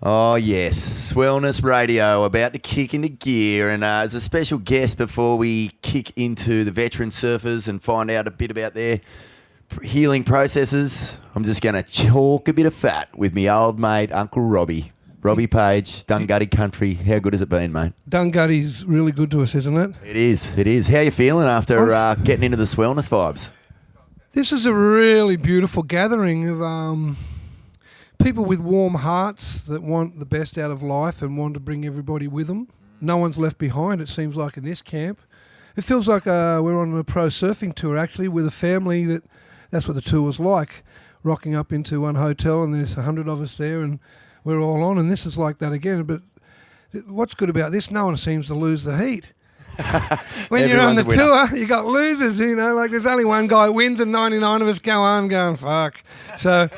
Oh, yes. Swellness Radio about to kick into gear. And as a special guest before we kick into the veteran surfers and find out a bit about their healing processes, I'm just going to chalk a bit of fat with me old mate, Uncle Robbie. Robbie Page, Dungutty Country. How good has it been, mate? Dungutty's really good to us, isn't it? It is. It is. How are you feeling after getting into the Swellness vibes? This is a really beautiful gathering of people with warm hearts that want the best out of life and want to bring everybody with them. No one's left behind, it seems like, in this camp. It feels like we're on a pro surfing tour, actually, with a family. That's what the tour was like, rocking up into one hotel and there's 100 of us there and we're all on, and this is like that again. But what's good about this, no one seems to lose the heat. When you're on the tour, you got losers, like there's only one guy wins and 99 of us go home going, fuck. So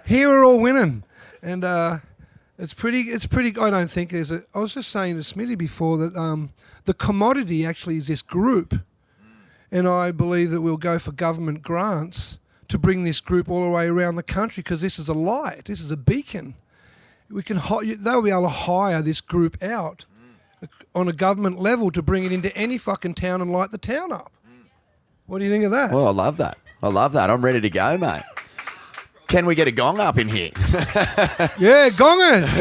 here we're all winning. And it's pretty, I don't think I was just saying to Smitty before that the commodity actually is this group. And I believe that we'll go for government grants to bring this group all the way around the country, because this is a light, this is a beacon. They'll be able to hire this group out on a government level to bring it into any fucking town and light the town up. What do you think of that? Well, I love that. I'm ready to go, mate. Can we get a gong up in here? Yeah, gongers.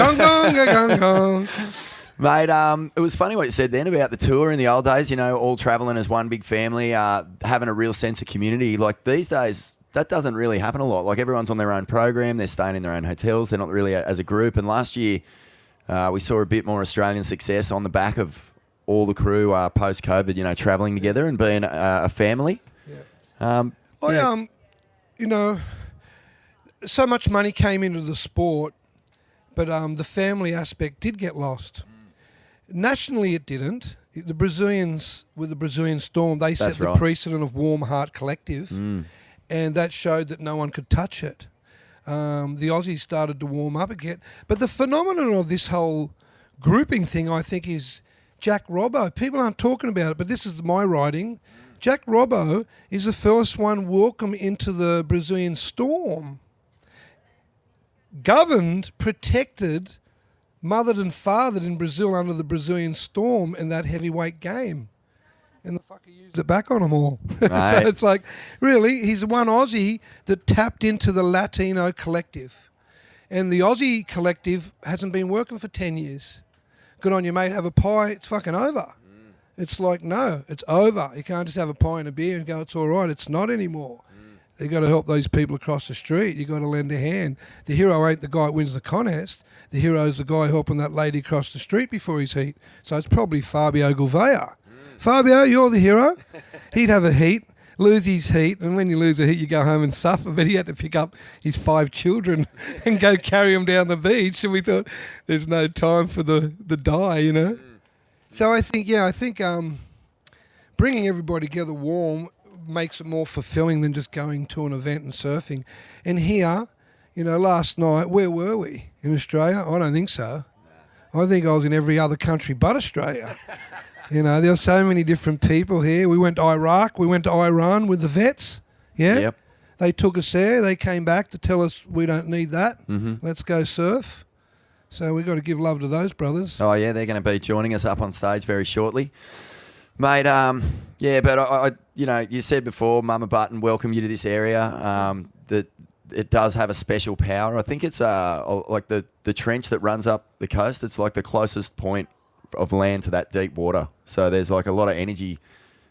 Gong. Mate, it was funny what you said then about the tour in the old days, all travelling as one big family, having a real sense of community. Like these days, that doesn't really happen a lot. Like everyone's on their own program, they're staying in their own hotels, they're not really as a group. And last year, we saw a bit more Australian success on the back of all the crew post-COVID, travelling together and being a family. Yeah. So much money came into the sport, but the family aspect did get lost. Nationally, it didn't. The Brazilians, with the Brazilian Storm, they set the precedent of Warm Heart Collective, and that showed that no one could touch it. The Aussies started to warm up again. But the phenomenon of this whole grouping thing, I think, is Jack Robbo. People aren't talking about it, but this is my writing. Jack Robbo is the first one welcome into the Brazilian Storm. Governed, protected, mothered and fathered in Brazil under the Brazilian Storm in that heavyweight game. And the fucker used it back on them all. So it's like, really, he's the one Aussie that tapped into the Latino collective. And the Aussie collective hasn't been working for 10 years. Good on you, mate, have a pie, it's fucking over. It's like, no, it's over. You can't just have a pie and a beer and go, it's all right. It's not anymore. You've got to help those people across the street. You've got to lend a hand. The hero ain't the guy that wins the contest. The hero is the guy helping that lady across the street before his heat. So it's probably Fabio Gouveia. Fabio, you're the hero. He'd have a heat, lose his heat, and when you lose a heat, you go home and suffer. But he had to pick up his 5 children and go carry them down the beach. And we thought, there's no time for the die, So I think bringing everybody together warm makes it more fulfilling than just going to an event and surfing. And here, last night, where were we? In Australia? I don't think so. I think I was in every other country but Australia. There were so many different people here. We went to Iraq, we went to Iran with the vets. Yeah? Yep. They took us there. They came back to tell us we don't need that. Let's go surf. So we've got to give love to those brothers. Oh, yeah, they're going to be joining us up on stage very shortly. Mate, but I you said before, Mama Button welcome you to this area, that it does have a special power. I think it's like the trench that runs up the coast. It's like the closest point of land to that deep water. So there's like a lot of energy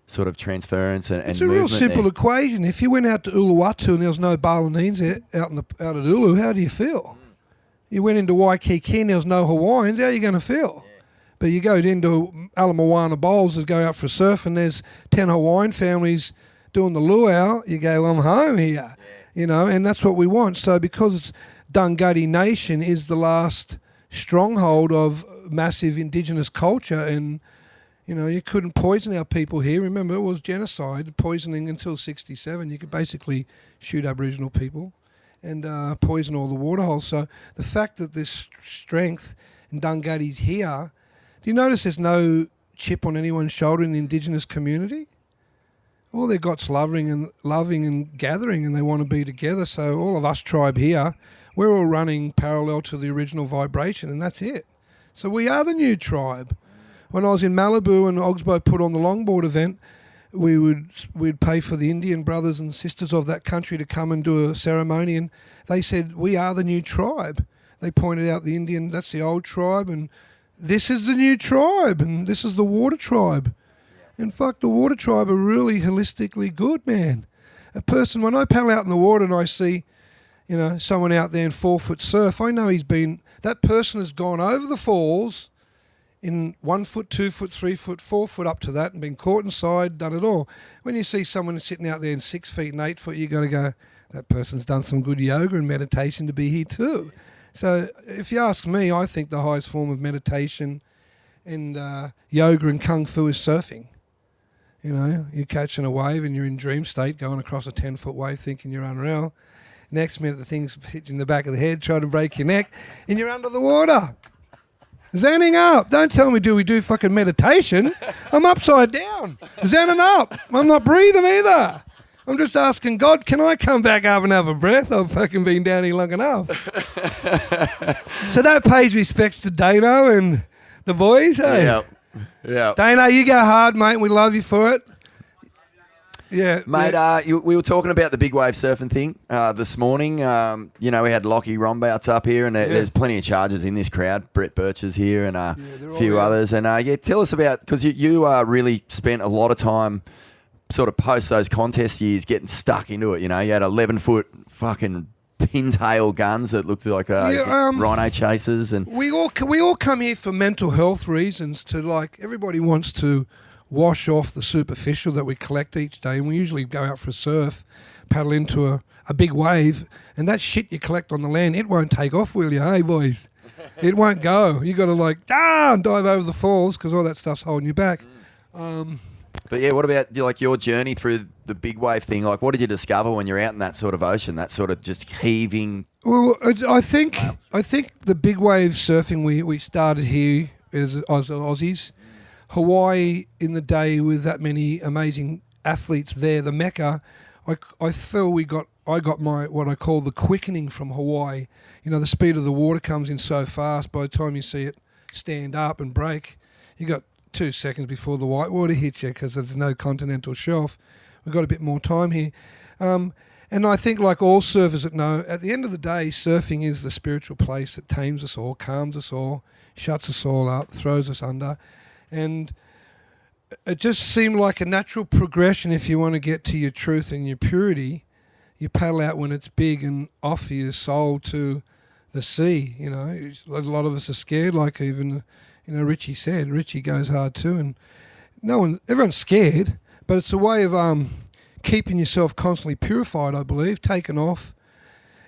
sort of transference and it's a real simple equation. If you went out to Uluwatu and there was no Balinese out at Ulu, how do you feel? You went into Waikiki and there was no Hawaiians, how are you going to feel? But you go into Ala Moana Bowls that go out for a surf and there's 10 Hawaiian families doing the luau, you go, I'm home here. And that's what we want. So because Dungutty Nation is the last stronghold of massive indigenous culture, and you couldn't poison our people here. Remember, it was genocide, poisoning until 1967. You could basically shoot Aboriginal people and poison all the waterholes. So the fact that this strength in Dungutty's here, do you notice there's no chip on anyone's shoulder in the indigenous community? all they got's loving and gathering, and they want to be together. So all of us tribe here, we're all running parallel to the original vibration, and that's it. So we are the new tribe. When I was in Malibu and Oxbow put on the longboard event, we'd pay for the Indian brothers and sisters of that country to come and do a ceremony, and they said, we are the new tribe. They pointed out the Indian, that's the old tribe, and this is the new tribe, and this is the water tribe. In fact, the water tribe are really holistically good, man. A person, when I paddle out in the water and I see, someone out there in 4-foot surf, I know that person has gone over the falls in 1 foot, 2 foot, 3 foot, 4 foot up to that and been caught inside, done it all. When you see someone sitting out there in 6 feet and 8 foot, you got to go, that person's done some good yoga and meditation to be here too. So if you ask me, I think the highest form of meditation and yoga and kung fu is surfing. You're catching a wave and you're in dream state, going across a 10-foot wave thinking you're unreal. Next minute, the thing's hit you in the back of the head, trying to break your neck, and you're under the water. Zenning up. Don't tell me, do we do fucking meditation? I'm upside down. Zenning up. I'm not breathing either. I'm just asking God, can I come back up and have a breath? I've fucking been down here long enough. So that pays respects to Dano and the boys, hey? Yep. Yeah, Dano, you go hard, mate. We love you for it. Yeah, mate. We were talking about the big wave surfing thing this morning. We had Lockie Rombouts up here, and there's plenty of chargers in this crowd. Brett Birch's here, and a few others. And tell us about, because you really spent a lot of time, sort of post those contest years, getting stuck into it. You had 11-foot fucking pintail guns that looked like rhino chasers, and we all come here for mental health reasons. Everybody wants to wash off the superficial that we collect each day, and we usually go out for a surf, paddle into a big wave, and that shit you collect on the land, it won't take off, will you? Hey boys, it won't go. You got to dive over the falls because all that stuff's holding you back. But yeah, what about your journey through the big wave thing? What did you discover when you're out in that sort of ocean, that sort of just heaving? Well, I think the big wave surfing we started here as Aussies. Hawaii in the day with that many amazing athletes there, the Mecca. I feel I got my what I call the quickening from Hawaii. The speed of the water comes in so fast. By the time you see it stand up and break, you got 2 seconds before the white water hits you because there's no continental shelf. We've got a bit more time here. And I think like all surfers that know, at the end of the day, surfing is the spiritual place that tames us all, calms us all, shuts us all up, throws us under. And it just seemed like a natural progression. If you want to get to your truth and your purity, you paddle out when it's big and offer your soul to the sea. A lot of us are scared, like even Richie said. Richie goes hard too, and everyone's scared, but it's a way of keeping yourself constantly purified, I believe, taken off.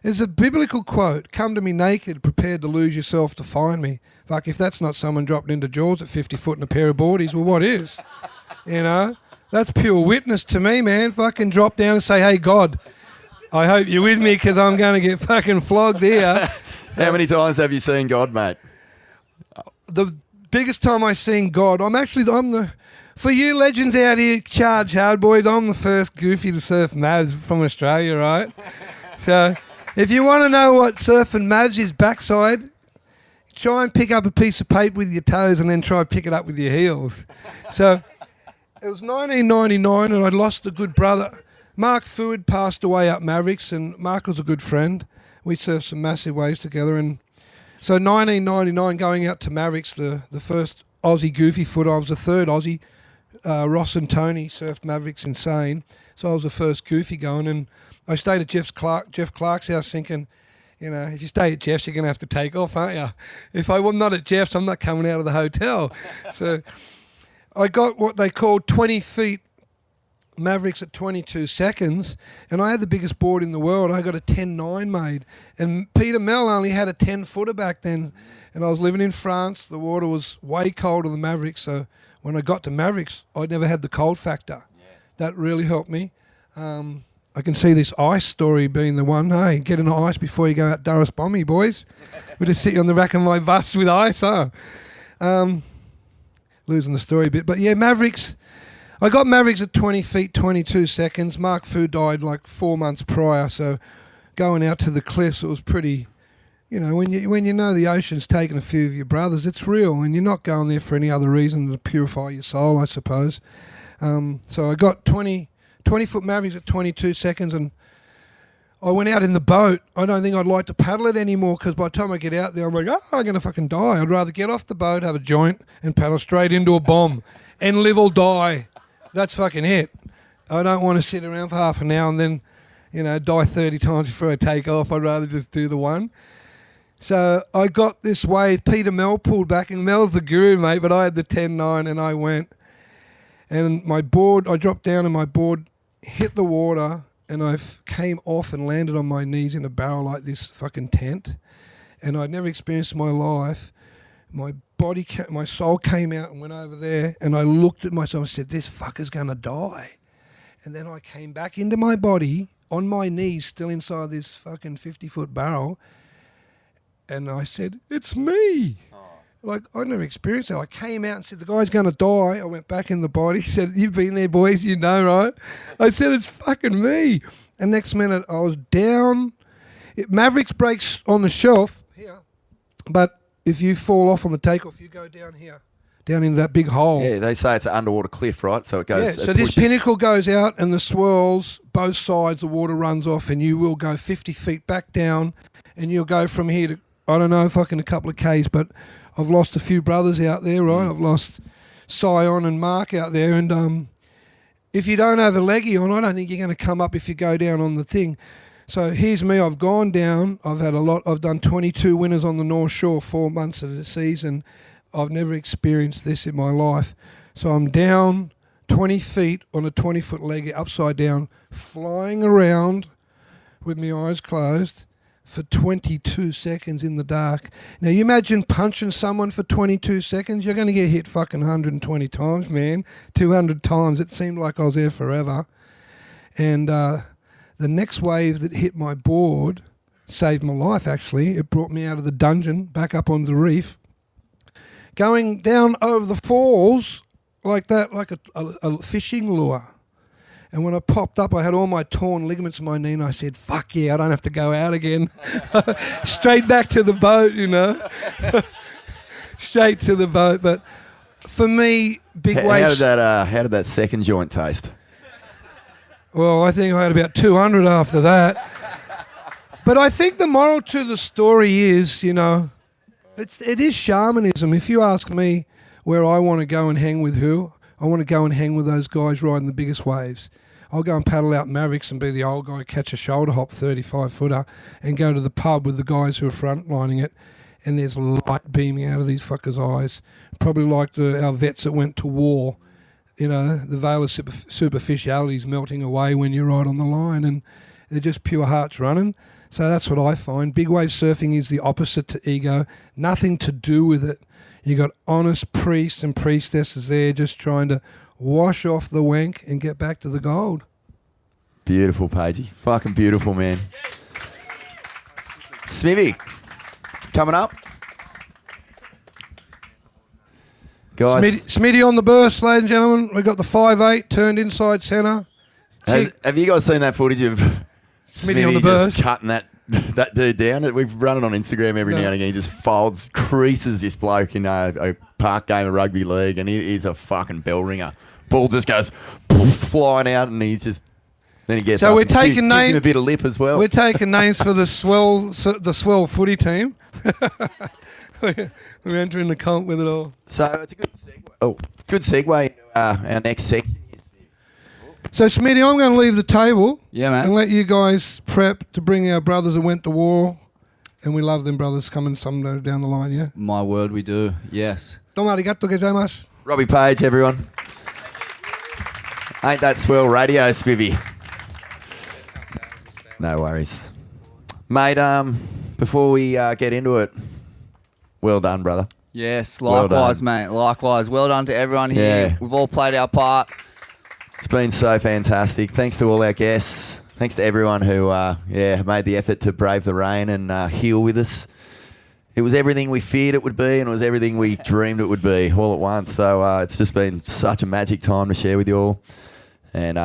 There's a biblical quote, "Come to me naked, prepared to lose yourself to find me." Fuck, if that's not someone dropping into Jaws at 50 foot in a pair of boardies, well, what is? That's pure witness to me, man. Fucking drop down and say, hey, God, I hope you're with me because I'm going to get fucking flogged here. How many times have you seen God, mate? The biggest time I seen God, for you legends out here, charge hard, boys, I'm the first goofy to surf Mavs from Australia, right? So if you want to know what surfing Mavs is backside, try and pick up a piece of paper with your toes and then try and pick it up with your heels. So it was 1999 and I'd lost a good brother. Mark Fuad passed away up Mavericks, and Mark was a good friend. We surfed some massive waves together, and so 1999 going out to Mavericks, the first Aussie goofy foot. I was the third Aussie. Ross and Tony surfed Mavericks insane. So I was the first goofy going, and I stayed at Jeff Clark's house thinking, if you stay at Jeff's, you're going to have to take off, aren't you? If I'm not at Jeff's, I'm not coming out of the hotel. So I got what they called 20 feet Mavericks at 22 seconds, and I had the biggest board in the world. I got a 10.9 made, and Peter Mell only had a 10-footer back then, and I was living in France. The water was way colder than Mavericks, so when I got to Mavericks, I'd never had the cold factor. Yeah. That really helped me. I can see this ice story being the one. Hey, get in the ice before you go out Durras Bommy, boys. We're just sitting on the rack of my bus with ice, huh? Losing the story a bit. But yeah, Mavericks, I got Mavericks at 20 feet, 22 seconds. Mark Fu died like 4 months prior, so going out to the cliffs, it was pretty, when you know the ocean's taken a few of your brothers, it's real, and you're not going there for any other reason than to purify your soul, I suppose. So I got 20-foot Mavericks at 22 seconds, and I went out in the boat. I don't think I'd like to paddle it anymore because by the time I get out there, I'm like, I'm going to fucking die. I'd rather get off the boat, have a joint, and paddle straight into a bomb and live or die. That's fucking it. I don't want to sit around for half an hour and then, die 30 times before I take off. I'd rather just do the one. So I got this wave. Peter Mel pulled back, and Mel's the guru, mate, but I had the 10-9 and I went. And I dropped down and my board hit the water, and I came off and landed on my knees in a barrel like this fucking tent. And I'd never experienced in my life. My soul came out and went over there, and I looked at myself and said, this fucker's going to die. And then I came back into my body on my knees, still inside this fucking 50-foot barrel. And I said, it's me. Like, I'd never experienced that. I came out and said, the guy's going to die. I went back in the body. He said, you've been there, boys, right? I said, it's fucking me. And next minute, I was down. Mavericks breaks on the shelf here. But if you fall off on the takeoff, you go down here, down into that big hole. Yeah, they say it's an underwater cliff, right? So it goes. Yeah, so this pinnacle goes out and the swirls, both sides, the water runs off, and you will go 50 feet back down, and you'll go from here to, I don't know, fucking a couple of Ks, but I've lost a few brothers out there, right? I've lost Sion and Mark out there, and if you don't have a leggy on, I don't think you're going to come up if you go down on the thing. So here's me, I've gone down, I've done 22 winners on the North Shore, 4 months of the season. I've never experienced this in my life. So I'm down 20 feet on a 20-foot leggy, upside down, flying around with my eyes closed for 22 seconds in the dark. Now, you imagine punching someone for 22 seconds, you're going to get hit fucking 120 times, man, 200 times. It seemed like I was there forever. And the next wave that hit my board saved my life, actually. It brought me out of the dungeon, back up on the reef, going down over the falls like that, like a fishing lure. And when I popped up, I had all my torn ligaments in my knee, and I said, fuck yeah, I don't have to go out again. Straight back to the boat, Straight to the boat. But for me, big waves... How did that second joint taste? Well, I think I had about 200 after that. But I think the moral to the story is, it is shamanism. If you ask me where I want to go and hang with who, I want to go and hang with those guys riding the biggest waves. I'll go and paddle out Mavericks and be the old guy, catch a shoulder hop 35-footer, and go to the pub with the guys who are frontlining it, and there's light beaming out of these fuckers' eyes. Probably like our vets that went to war. The veil of superficiality is melting away when you're right on the line, and they're just pure hearts running. So that's what I find. Big wave surfing is the opposite to ego. Nothing to do with it. You got honest priests and priestesses there just trying to wash off the wank and get back to the gold. Beautiful, Pagey. Fucking beautiful, man. Smithy, coming up. Guys. Smitty on the burst, ladies and gentlemen. We've got the 5'8", turned inside centre. Have you guys seen that footage of Smitty on the burst? Just cutting that dude down? We've run it on Instagram every now and again. He just creases this bloke in a park game of rugby league, and he is a fucking bell ringer. Ball just goes flying out, and he's just... Then he gets so up we're taking gives him a bit of lip as well. We're taking names for the Swell footy team. We're entering the comp with it all. So it's a good segue. Good segue into our next section. So, Smitty, I'm going to leave the table. Yeah, man. And let you guys prep to bring our brothers that went to war. And we love them brothers coming somewhere down the line, yeah? My word, we do. Yes. Domo arigato gozaimasu. Robbie Page, everyone. Ain't that swell radio, Spivvy? No worries. Mate, before we get into it, well done, brother. Yes, likewise, mate. Likewise. Well done to everyone here. Yeah. We've all played our part. It's been so fantastic. Thanks to all our guests. Thanks to everyone who made the effort to brave the rain and heal with us. it was everything we feared it would be, and it was everything we dreamed it would be all at once. So it's just been such a magic time to share with you all. And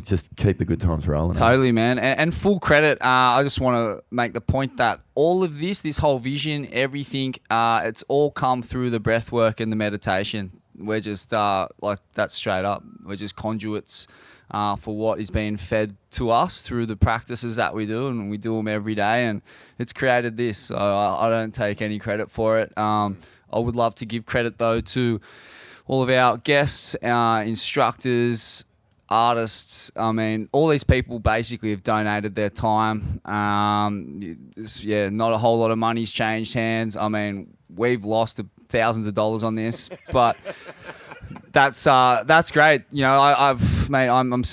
just keep the good times rolling. Totally, man. And full credit, I just want to make the point that all of this whole vision, everything, it's all come through the breath work and the meditation. We're just that's straight up. We're just conduits for what is being fed to us through the practices that we do, and we do them every day, and it's created this. So I don't take any credit for it. I would love to give credit though to all of our guests, our instructors, artists. I mean, all these people basically have donated their time. Not a whole lot of money's changed hands. I mean, we've lost thousands of dollars on this, but that's great. You know, I'm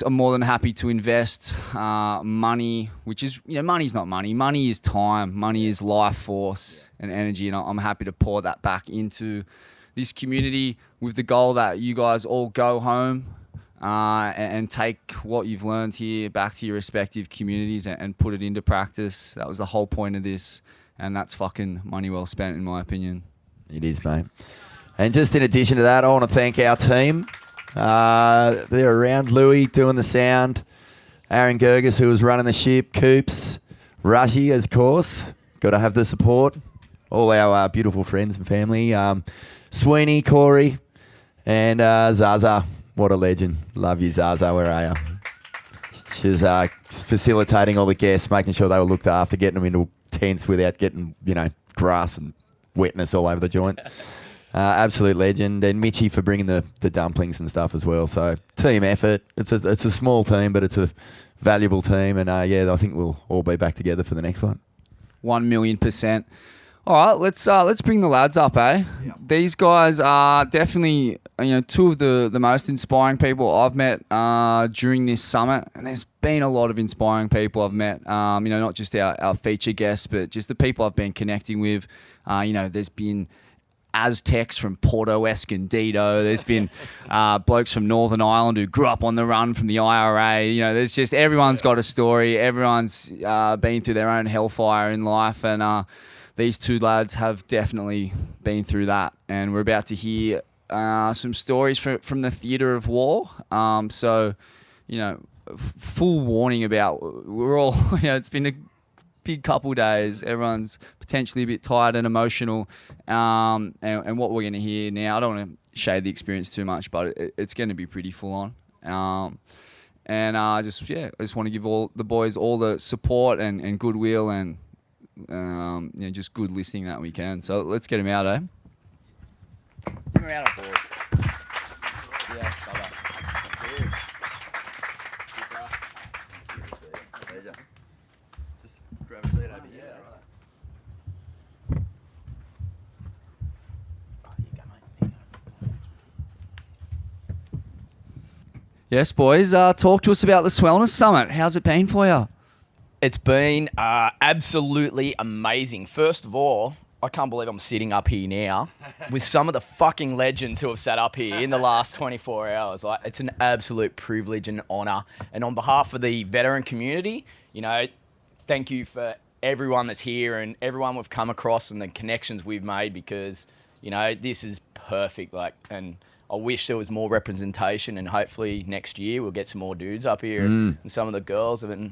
more than happy to invest money, which is, you know, money's not money. Money is time. Money is life force and energy, and I'm happy to pour that back into this community with the goal that you guys all go home and take what you've learned here back to your respective communities and put it into practice. That was the whole point of this, and that's fucking money well spent, in my opinion. It is, mate. And just in addition to that, I want to thank our team. They're around. Louis doing the sound, Aaron Gerges, who was running the ship, Coops, Rushy, of course. Got to have the support. All our beautiful friends and family. Sweeney, Corey, and Zaza. What a legend. Love you, Zaza. Where are you? She was facilitating all the guests, making sure they were looked after, getting them into tents without getting, grass and wetness all over the joint. Absolute legend. And Mitchy for bringing the dumplings and stuff as well. So team effort. It's a small team, but it's a valuable team. And I think we'll all be back together for the next one. 1,000,000%. All right, let's bring the lads up, eh? Yep. These guys are definitely, two of the most inspiring people I've met during this summit, and there's been a lot of inspiring people I've met. Not just our feature guests, but just the people I've been connecting with. There's been Aztecs from Porto Escondido. There's been blokes from Northern Ireland who grew up on the run from the IRA. There's just everyone's got a story. Everyone's been through their own hellfire in life, and these two lads have definitely been through that, and we're about to hear some stories from the theatre of war. Full warning about we're all, it's been a big couple days. Everyone's potentially a bit tired and emotional, and what we're going to hear now, I don't want to shade the experience too much, but it's going to be pretty full on. I just want to give all the boys all the support and goodwill and just good listening that we can. So let's get him out, eh? Get him out on board. Yeah, just grab a seat over here. Right. Oh, you go, mate. Yes, boys. Talk to us about the Swellness Summit. How's it been for you? It's been absolutely amazing. First of all, I can't believe I'm sitting up here now with some of the fucking legends who have sat up here in the last 24 hours. Like, it's an absolute privilege and honour. And on behalf of the veteran community, thank you for everyone that's here and everyone we've come across and the connections we've made, because, this is perfect. And I wish there was more representation, and hopefully next year we'll get some more dudes up here and some of the girls have been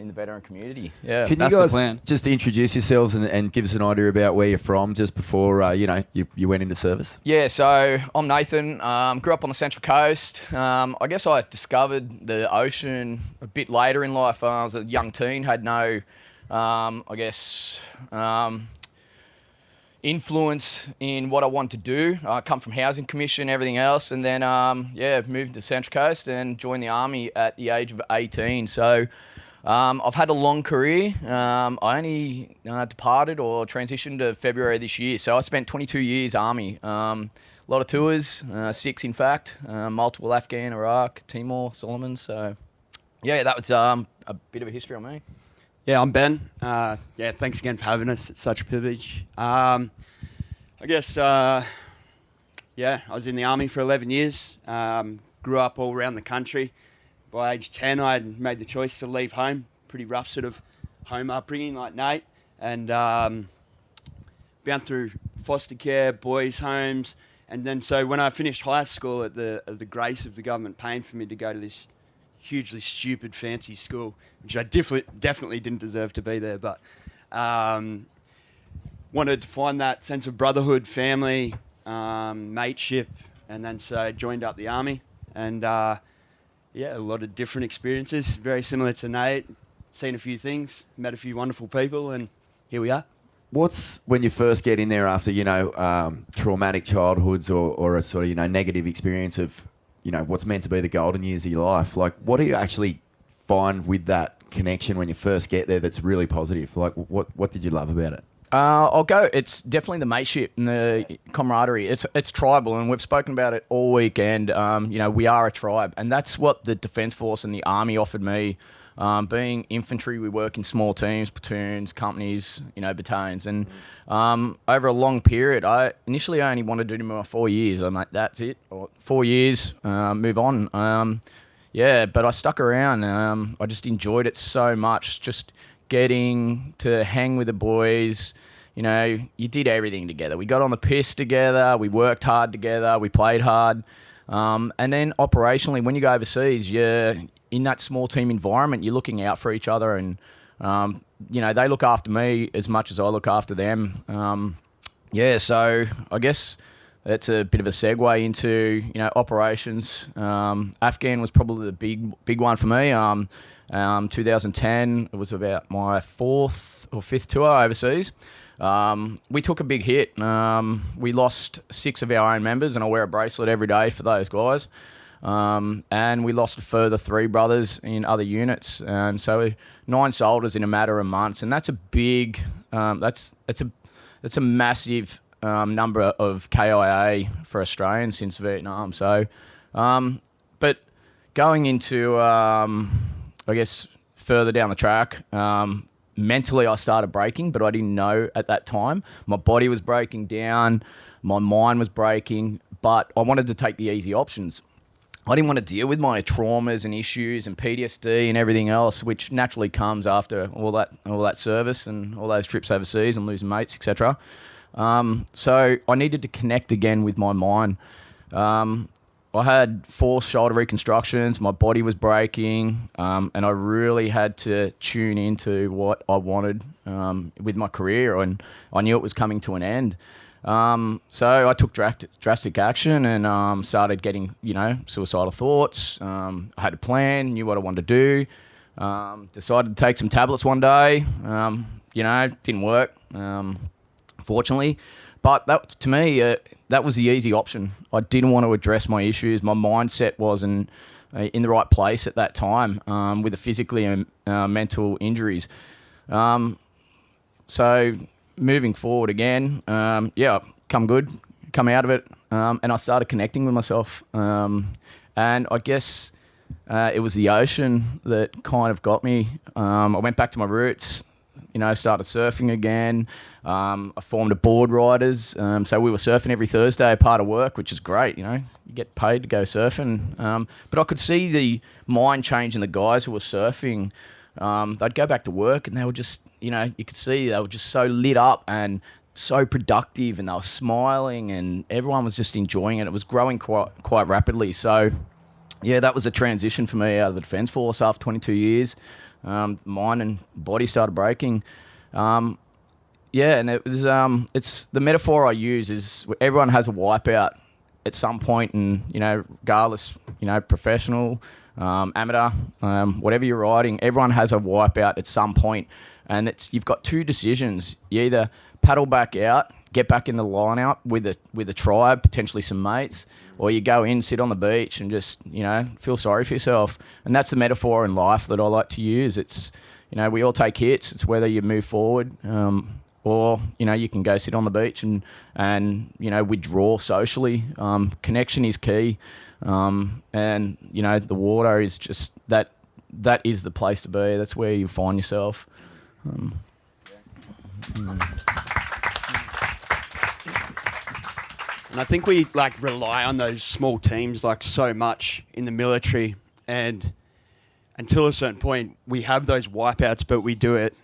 in the veteran community. Yeah, can you guys just introduce yourselves and give us an idea about where you're from just before you went into service? Yeah, so I'm Nathan. Grew up on the Central Coast. I guess I discovered the ocean a bit later in life. I was a young teen, had no, influence in what I want to do. I come from Housing Commission, everything else, and then moved to Central Coast and joined the Army at the age of 18. So I've had a long career. I only departed or transitioned to February this year. So I spent 22 years Army. A lot of tours, 6 in fact, multiple Afghan, Iraq, Timor, Solomon. So that was a bit of a history on me. Yeah, I'm Ben. Thanks again for having us. It's such a privilege. I was in the Army for 11 years. Grew up all around the country. By age 10, I had made the choice to leave home. Pretty rough sort of home upbringing like Nate. And been through foster care, boys' homes, and then so when I finished high school, at the grace of the government paying for me to go to this hugely stupid fancy school, which I definitely didn't deserve to be there, but wanted to find that sense of brotherhood, family, mateship, and then so I joined up the army, and a lot of different experiences, very similar to Nate, seen a few things, met a few wonderful people, and here we are. What's when you first get in there after, traumatic childhoods or a sort of, negative experience of, what's meant to be the golden years of your life? Like, what do you actually find with that connection when you first get there that's really positive? Like, what did you love about it? I'll go. It's definitely the mateship and the camaraderie. It's tribal, and we've spoken about it all weekend. We are a tribe, and that's what the Defence Force and the Army offered me. Being infantry, we work in small teams, platoons, companies, battalions, and over a long period. I initially only wanted to do my 4 years. I'm like, that's it, or 4 years, move on. But I stuck around. I just enjoyed it so much. Just getting to hang with the boys. You did everything together. We got on the piss together. We worked hard together. We played hard. And then operationally, when you go overseas, you're in that small team environment, you're looking out for each other, and they look after me as much as I look after them. So I guess that's a bit of a segue into operations. Afghan was probably the big one for me. 2010, it was about my 4th or 5th tour overseas. We took a big hit. We lost 6 of our own members, and I wear a bracelet every day for those guys. And we lost a further 3 brothers in other units. So 9 soldiers in a matter of months, and that's a big, that's a massive number of KIA for Australians since Vietnam. So, but going into, I guess, further down the track, mentally I started breaking, but I didn't know at that time. My body was breaking down, my mind was breaking, but I wanted to take the easy options. I didn't want to deal with my traumas and issues and PTSD and everything else, which naturally comes after all that service and all those trips overseas and losing mates, etc. So I needed to connect again with my mind. I had 4 shoulder reconstructions, my body was breaking, and I really had to tune into what I wanted with my career, and I knew it was coming to an end. So I took drastic action and started getting, suicidal thoughts. I had a plan, knew what I wanted to do. Decided to take some tablets one day. Didn't work, fortunately. But that, to me, that was the easy option. I didn't want to address my issues. My mindset wasn't in the right place at that time with the physically and mental injuries. So moving forward again, come out of it, and I started connecting with myself. And I guess it was the ocean that kind of got me. I went back to my roots, started surfing again. I formed a board riders. So we were surfing every Thursday, part of work, which is great. You get paid to go surfing. But I could see the mind change in the guys who were surfing. They'd go back to work and they were just, you could see they were just so lit up and so productive, and they were smiling, and everyone was just enjoying it. It was growing quite rapidly. So, that was a transition for me out of the Defence Force after 22 years. Mind and body started breaking. And it was, it's the metaphor I use is everyone has a wipeout at some point, and, regardless, professional, amateur, whatever you're riding, everyone has a wipeout at some point. And you've got 2 decisions. You either paddle back out, get back in the line-out with a tribe, potentially some mates, or you go in, sit on the beach and just, feel sorry for yourself. And that's the metaphor in life that I like to use. It's, we all take hits. It's whether you move forward or, you can go sit on the beach and withdraw socially. Connection is key. And, the water is just that is the place to be. That's where you find yourself. And I think we rely on those small teams so much in the military, and until a certain point we have those wipeouts, but we do it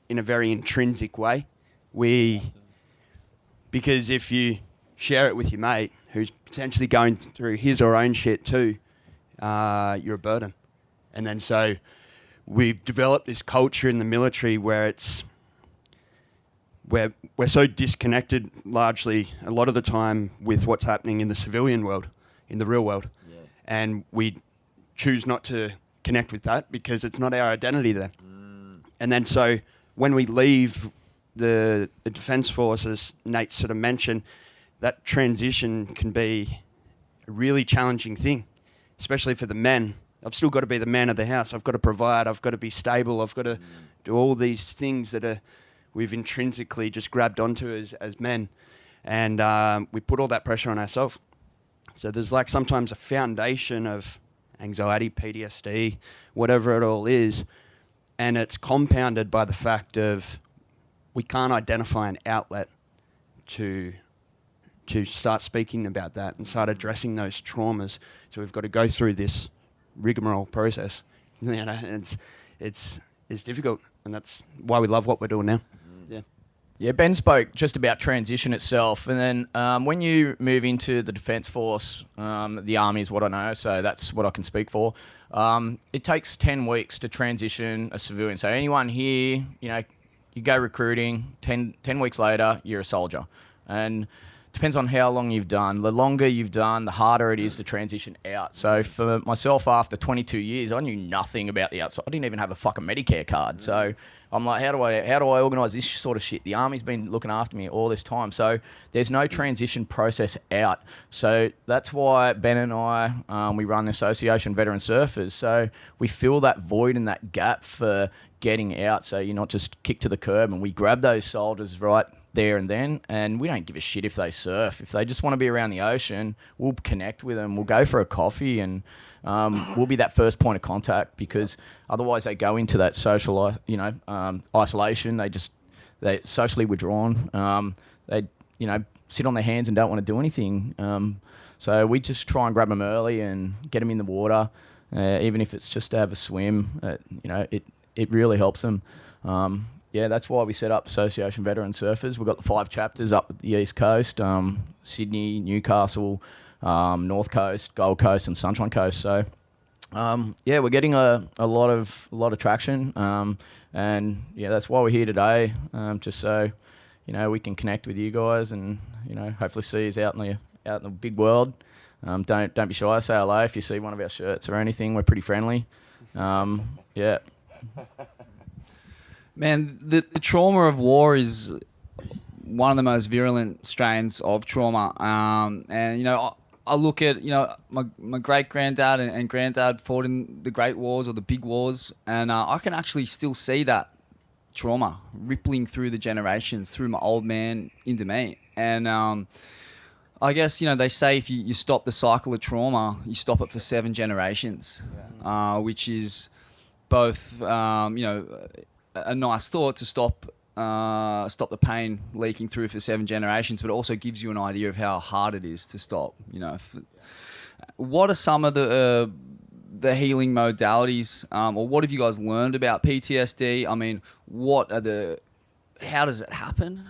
in a very intrinsic way. We Because if you share it with your mate who's potentially going through his or own shit too, you're a burden. And then so we've developed this culture in the military where we're so disconnected largely a lot of the time with what's happening in the civilian world, in the real world. Yeah. And we choose not to connect with that because it's not our identity then. And then so when we leave the Defence Forces, Nate sort of mentioned, that transition can be a really challenging thing, especially for the men. I've still got to be the man of the house. I've got to provide. I've got to be stable. I've got to do all these things that we've intrinsically just grabbed onto as men. And we put all that pressure on ourselves. So there's like sometimes a foundation of anxiety, PTSD, whatever it all is. And it's compounded by the fact of we can't identify an outlet to start speaking about that and start addressing those traumas. So we've got to go through this rigmarole process. You know, it's difficult, and that's why we love what we're doing now. Yeah. Yeah, Ben spoke just about transition itself, and then when you move into the Defence Force, the Army is what I know, so that's what I can speak for. It takes 10 weeks to transition a civilian. So anyone here, you know, you go recruiting, 10 weeks later, you're a soldier. And depends on how long you've done. The longer you've done, the harder it is to transition out. So for myself, after 22 years, I knew nothing about the outside. I didn't even have a fucking Medicare card. So I'm like, how do I organise this sort of shit? The Army's been looking after me all this time. So there's no transition process out. So that's why Ben and I, we run the Association Veteran Surfers. So we fill that void and that gap for getting out. So you're not just kicked to the curb, and we grab those soldiers right there and then, and we don't give a shit if they surf. If they just want to be around the ocean, we'll connect with them. We'll go for a coffee, and we'll be that first point of contact, because otherwise they go into that social, isolation. They socially withdrawn. They, sit on their hands and don't want to do anything. So we just try and grab them early and get them in the water, even if it's just to have a swim. It really helps them. Yeah, that's why we set up Association Veteran Surfers. We've got the 5 chapters up the East Coast, Sydney, Newcastle, North Coast, Gold Coast, and Sunshine Coast. So, we're getting a lot of traction, and yeah, that's why we're here today, just so we can connect with you guys, and hopefully see us out in the big world. Don't be shy. Say hello if you see one of our shirts or anything. We're pretty friendly. Yeah. Man, the trauma of war is one of the most virulent strains of trauma. And I look at, my great-granddad and granddad fought in the Great Wars or the Big Wars, and I can actually still see that trauma rippling through the generations, through my old man into me. And I guess, they say if you stop the cycle of trauma, you stop it for 7 generations, which is both, a nice thought to stop the pain leaking through for 7 generations, but it also gives you an idea of how hard it is to stop. What are some of the healing modalities, or what have you guys learned about PTSD? I mean, how does it happen?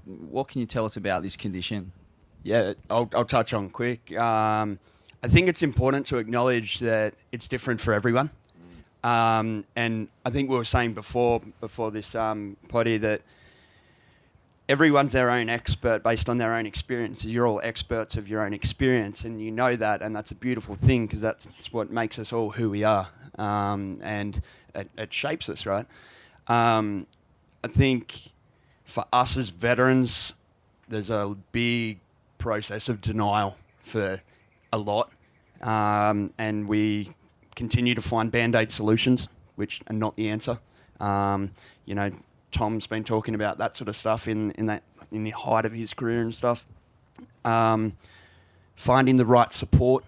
What can you tell us about this condition? Yeah, I'll touch on quick. I think it's important to acknowledge that it's different for everyone. And I think we were saying before this potty that everyone's their own expert based on their own experiences. You're all experts of your own experience, and you know that, and that's a beautiful thing, because that's what makes us all who we are, and it shapes us, right? I think for us as veterans, there's a big process of denial for a lot, and we continue to find band-aid solutions, which are not the answer. Tom's been talking about that sort of stuff in the height of his career and stuff. Finding the right support.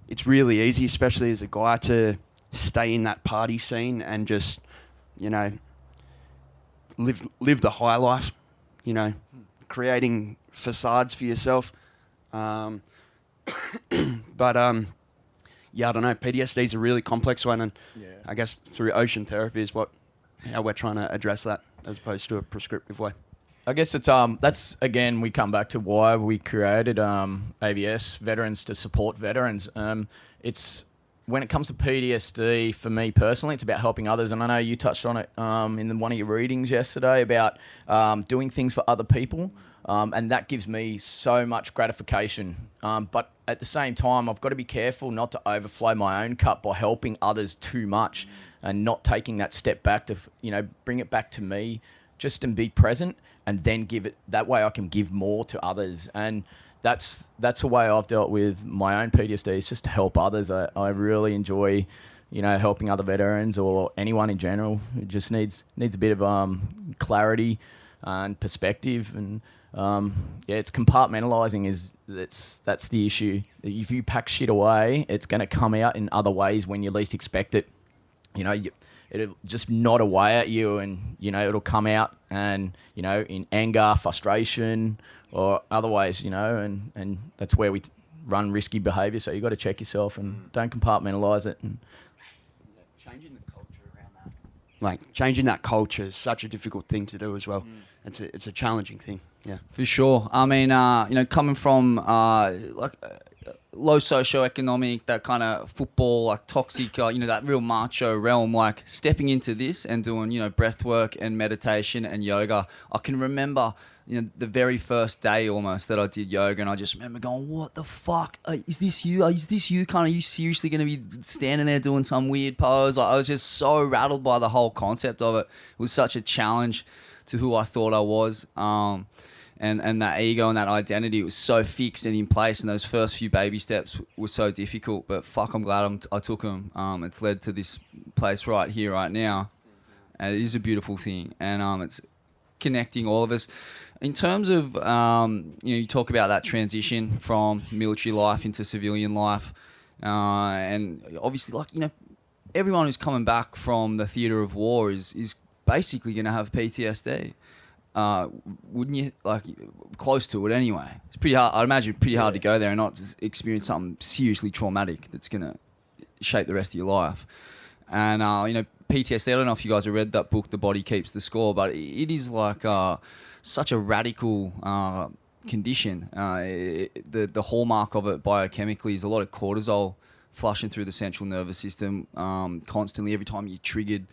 It's really easy, especially as a guy, to stay in that party scene and just, live the high life, creating facades for yourself. Yeah, I don't know. PTSD is a really complex one, and I guess through ocean therapy is how we're trying to address that, as opposed to a prescriptive way. I guess it's that's again we come back to why we created AVS Veterans to support veterans. It's when it comes to PTSD for me personally, it's about helping others, and I know you touched on it in one of your readings yesterday about doing things for other people, and that gives me so much gratification. But at the same time, I've got to be careful not to overflow my own cup by helping others too much, and not taking that step back to bring it back to me, just and be present. And then give it that way. I can give more to others, and that's the way I've dealt with my own PTSD. It's just to help others. I really enjoy, helping other veterans or anyone in general who just needs a bit of clarity and perspective. And it's compartmentalizing that's the issue. If you pack shit away, it's going to come out in other ways when you least expect it. It'll just nod away at you, and it'll come out and in anger, frustration, or other ways, and that's where we run risky behaviour. So you've got to check yourself and don't compartmentalise it. And changing the culture around that, like changing that culture, is such a difficult thing to do as well. It's a challenging thing. Yeah, for sure. I mean, coming from low socioeconomic, that kind of football, like toxic, that real macho realm, like stepping into this and doing, breath work and meditation and yoga. I can remember, the very first day almost that I did yoga, and I just remember going, what the fuck? Is this you? Is this you? Are you seriously going to be standing there doing some weird pose? I was just so rattled by the whole concept of it. It was such a challenge to who I thought I was. And that ego and that identity was so fixed and in place, and those first few baby steps were so difficult. But fuck, I'm glad I took them. It's led to this place right here, right now. And it is a beautiful thing, and it's connecting all of us. In terms of, you talk about that transition from military life into civilian life, and obviously, everyone who's coming back from the theatre of war is basically going to have PTSD. Wouldn't you, close to it anyway? It's pretty hard. I'd imagine pretty hard to go there and not just experience something seriously traumatic that's going to shape the rest of your life. And, PTSD, I don't know if you guys have read that book, The Body Keeps the Score, but it is such a radical condition. The hallmark of it biochemically is a lot of cortisol flushing through the central nervous system constantly. Every time you're triggered,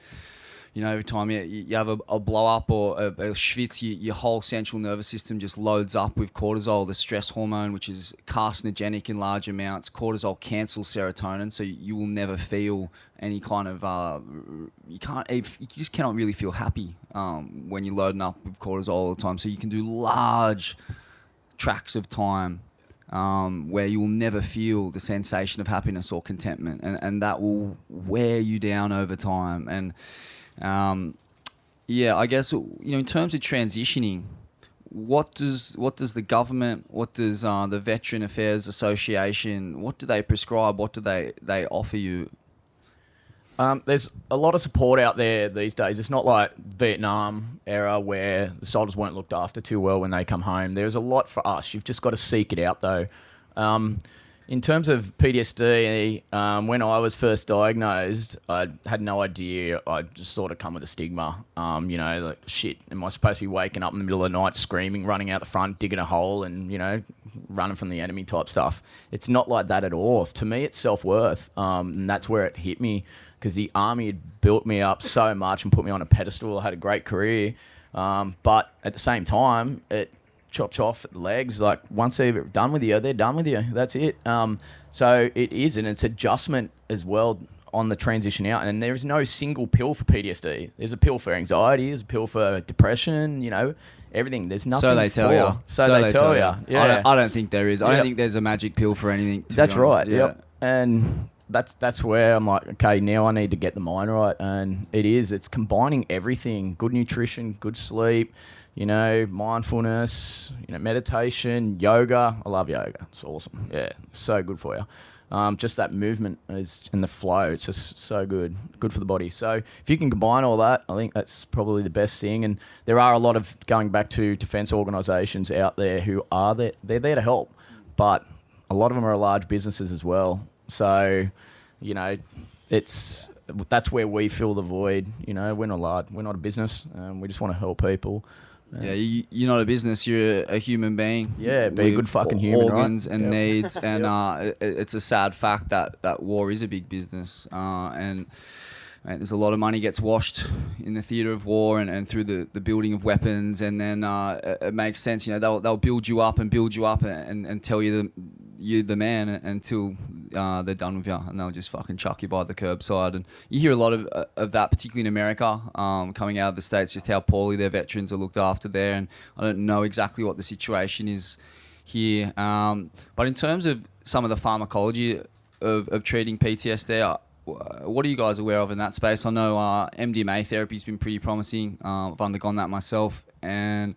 every time you have a blow up or a schwitz, your whole central nervous system just loads up with cortisol, the stress hormone, which is carcinogenic in large amounts. Cortisol cancels serotonin, so you will never feel any kind of you just cannot really feel happy when you're loading up with cortisol all the time. So you can do large tracks of time where you will never feel the sensation of happiness or contentment, and that will wear you down over time. And I guess in terms of transitioning, what does the government, what does the Veteran Affairs Association, what do they prescribe? What do they offer you? There's a lot of support out there these days. It's not like Vietnam era where the soldiers weren't looked after too well when they come home. There's a lot for us. You've just got to seek it out, though. In terms of PTSD, when I was first diagnosed, I had no idea. I just sort of come with a stigma. Shit, am I supposed to be waking up in the middle of the night screaming, running out the front, digging a hole and, running from the enemy type stuff? It's not like that at all. To me, it's self-worth. And that's where it hit me, because the army had built me up so much and put me on a pedestal. I had a great career. But at the same time, it chops off at the legs. Like, once they're done with you, they're done with you. That's it. So it is, and it's adjustment as well on the transition out. And there is no single pill for PTSD. There's a pill for anxiety. There's a pill for depression. Everything. There's nothing. So they tell you. So they tell you. Yeah. I don't think there is. I don't think there's a magic pill for anything. That's right. Yeah. Yep. And that's where I'm like, okay, now I need to get the mind right. And it's combining everything: good nutrition, good sleep, mindfulness, meditation, yoga. I love yoga. It's awesome. Yeah, so good for you. Just that movement and the flow. It's just so good for the body. So if you can combine all that, I think that's probably the best thing. And there are a lot of, going back to defence organisations out there who are there. They're there to help, but a lot of them are large businesses as well. So, that's where we fill the void. We're not large. We're not a business. We just want to help people. Yeah, you're not a business. You're a human being. Yeah, be a good fucking human, right? Organs and needs, and it's a sad fact that war is a big business, and there's a lot of money gets washed in the theatre of war and through the building of weapons, and then it makes sense. You know, they'll build you up and tell you you're the man until they're done with you, and they'll just fucking chuck you by the curbside. And you hear a lot of that, particularly in America, coming out of the States, just how poorly their veterans are looked after there. And I don't know exactly what the situation is here, but in terms of some of the pharmacology of treating PTSD, what are you guys aware of in that space? I know MDMA therapy has been pretty promising. I've undergone that myself, and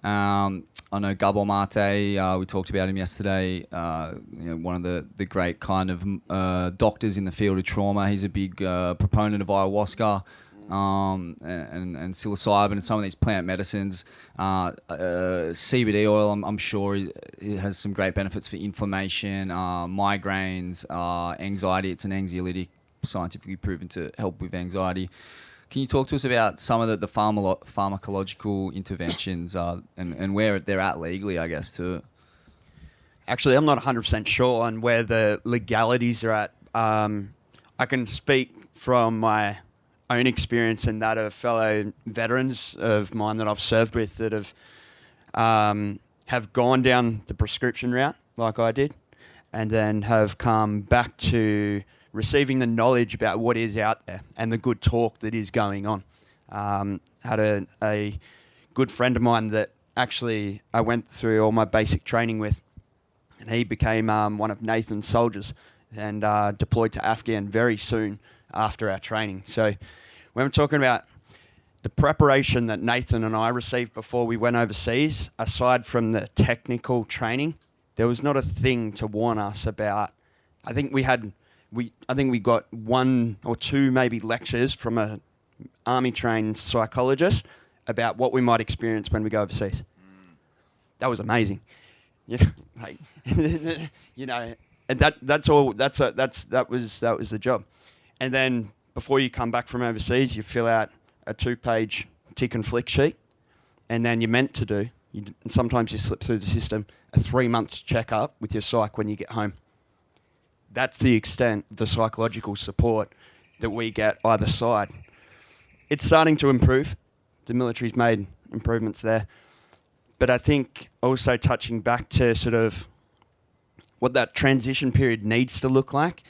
I know Gabor Mate. We talked about him yesterday. One of the great kind of doctors in the field of trauma. He's a big proponent of ayahuasca and psilocybin and some of these plant medicines. CBD oil, I'm sure, it has some great benefits for inflammation, migraines, anxiety. It's an anxiolytic, scientifically proven to help with anxiety. Can you talk to us about some of the pharmacological interventions and where they're at legally, I guess, too? Actually, I'm not 100% sure on where the legalities are at. I can speak from my own experience and that of fellow veterans of mine that I've served with that have gone down the prescription route like I did, and then have come back to receiving the knowledge about what is out there and the good talk that is going on. Had a good friend of mine that actually I went through all my basic training with, and he became one of Nathan's soldiers and deployed to Afghan very soon after our training. So when we're talking about the preparation that Nathan and I received before we went overseas, aside from the technical training, there was not a thing to warn us about. I think we got one or two maybe lectures from a army trained psychologist about what we might experience when we go overseas. That was amazing. Yeah, like, you know, and that's all. That was the job. And then before you come back from overseas, you fill out a 2-page tick and flick sheet, and then you're meant to do. And sometimes you slip through the system a 3 months checkup with your psych when you get home. That's the extent of the psychological support that we get either side. It's starting to improve. The military's made improvements there. But I think also touching back to sort of what that transition period needs to look like,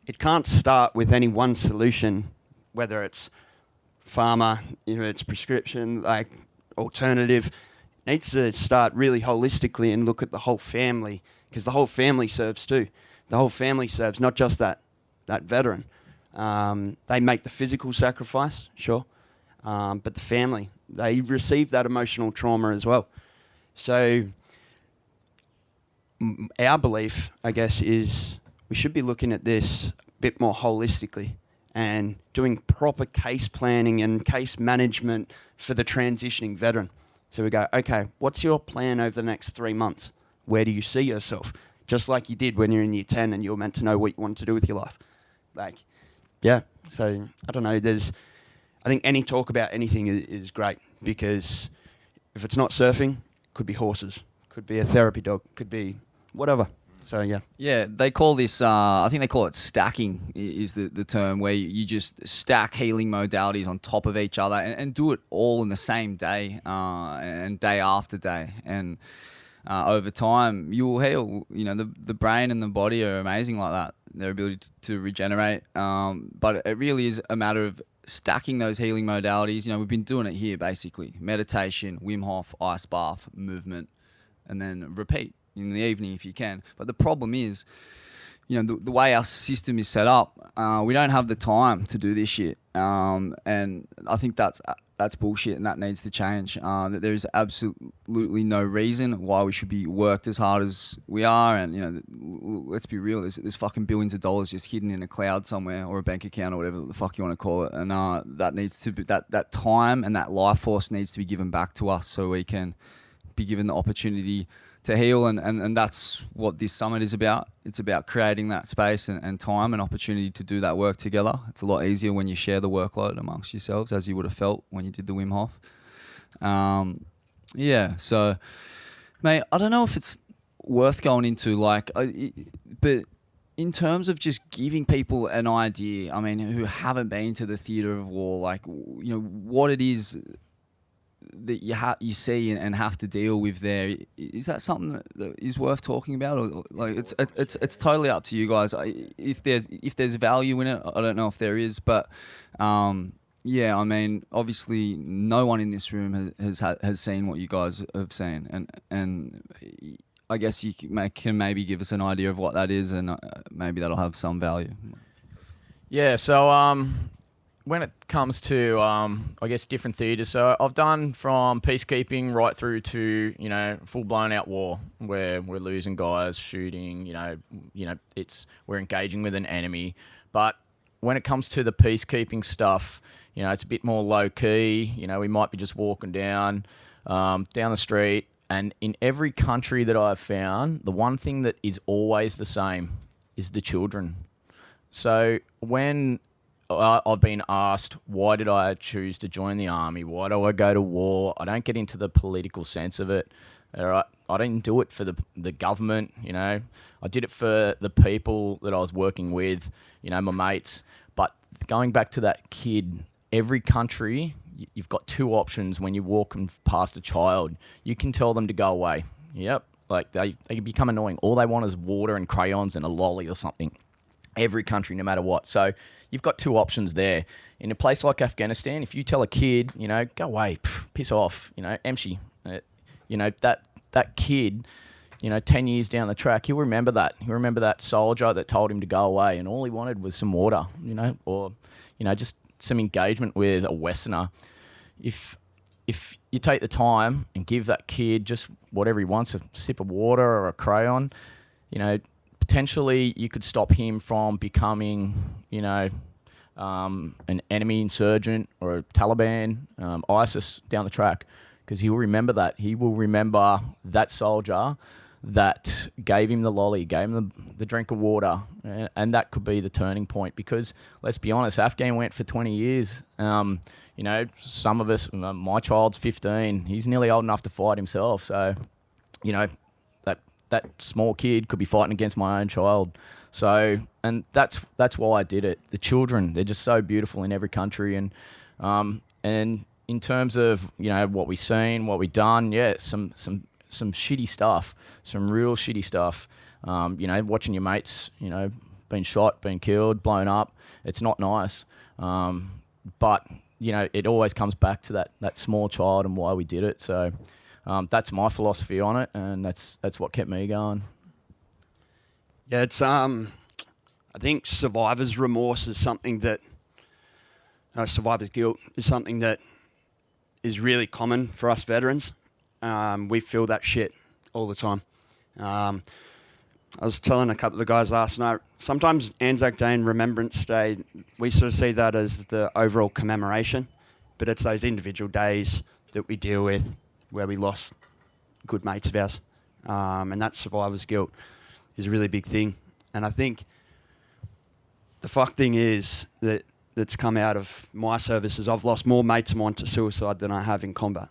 it can't start with any one solution, whether it's pharma, it's prescription, like alternative. It needs to start really holistically and look at the whole family, because the whole family serves too. The whole family serves, not just that veteran. They make the physical sacrifice, sure, but the family, they receive that emotional trauma as well. So our belief, I guess, is we should be looking at this a bit more holistically and doing proper case planning and case management for the transitioning veteran. So we go, okay, what's your plan over the next 3 months? Where do you see yourself? Just like you did when you're in year 10 and you were meant to know what you wanted to do with your life. Like, yeah. So, I don't know. I think any talk about anything is great, because if it's not surfing, could be horses, could be a therapy dog, could be whatever. So, yeah. Yeah, they call this, I think they call it stacking is the term, where you just stack healing modalities on top of each other and do it all in the same day and day after day. And over time, you will heal. The brain and the body are amazing like that, their ability to regenerate. But it really is a matter of stacking those healing modalities. We've been doing it here, basically. Meditation, Wim Hof, ice bath, movement, and then repeat in the evening if you can. But the problem is, the way our system is set up, we don't have the time to do this shit. And I think that's bullshit, and that needs to change. That there is absolutely no reason why we should be worked as hard as we are. And let's be real, there's fucking billions of dollars just hidden in a cloud somewhere, or a bank account, or whatever the fuck you want to call it. And that needs to be that time and that life force needs to be given back to us, so we can be given the opportunity to heal. And that's what this summit is about. It's about creating that space and time and opportunity to do that work together. It's a lot easier when you share the workload amongst yourselves, as you would have felt when you did the Wim Hof. Yeah. So, mate, I don't know if it's worth going into but in terms of just giving people an idea, I mean, who haven't been to the theatre of war, like, you know, what it is that you see and have to deal with there. Is that something that is worth talking about, or like it's totally up to you guys? If there's value in it, I don't know if there is, but yeah, I mean, obviously, no one in this room has seen what you guys have seen, and I guess you can maybe give us an idea of what that is, and maybe that'll have some value. Yeah, so when it comes to, I guess, different theatres, so I've done from peacekeeping right through to, you know, full-blown out war, where we're losing guys, shooting, you know, we're engaging with an enemy. But when it comes to the peacekeeping stuff, you know, it's a bit more low-key. You know, we might be just walking down the street, and in every country that I've found, the one thing that is always the same is the children. So when I've been asked, why did I choose to join the army? Why do I go to war? I don't get into the political sense of it. All right? I didn't do it for the government, you know. I did it for the people that I was working with, you know, my mates. But going back to that kid, every country, you've got two options when you're walking past a child. You can tell them to go away. Yep. Like they become annoying. All they want is water and crayons and a lolly or something. Every country, no matter what. So you've got two options there. In a place like Afghanistan, if you tell a kid, you know, go away, piss off, you know, emshi, you know, that kid, you know, 10 years down the track, he'll remember that. He'll remember that soldier that told him to go away, and all he wanted was some water, you know, or, you know, just some engagement with a Westerner. If you take the time and give that kid just whatever he wants, a sip of water or a crayon, you know, potentially you could stop him from becoming, you know, an enemy insurgent or a Taliban, ISIS down the track, because he will remember that. He will remember that soldier that gave him the lolly, gave him the drink of water, and that could be the turning point. Because let's be honest, Afghan went for 20 years. You know, some of us, my child's 15, he's nearly old enough to fight himself. So, you know, that small kid could be fighting against my own child. So, and that's why I did it. The children, they're just so beautiful in every country. And in terms of, you know, what we've seen, what we've done, yeah, some shitty stuff, some real shitty stuff. You know, watching your mates, you know, being shot, being killed, blown up, it's not nice. But, you know, it always comes back to that small child and why we did it. So that's my philosophy on it, and that's what kept me going. Yeah, it's I think survivor's remorse is something that survivor's guilt is something that is really common for us veterans. We feel that shit all the time. I was telling a couple of guys last night, sometimes Anzac Day and Remembrance Day, we sort of see that as the overall commemoration, but it's those individual days that we deal with where we lost good mates of ours. And that survivor's guilt is a really big thing. And I think the fuck thing is that's come out of my services, I've lost more mates of mine to suicide than I have in combat,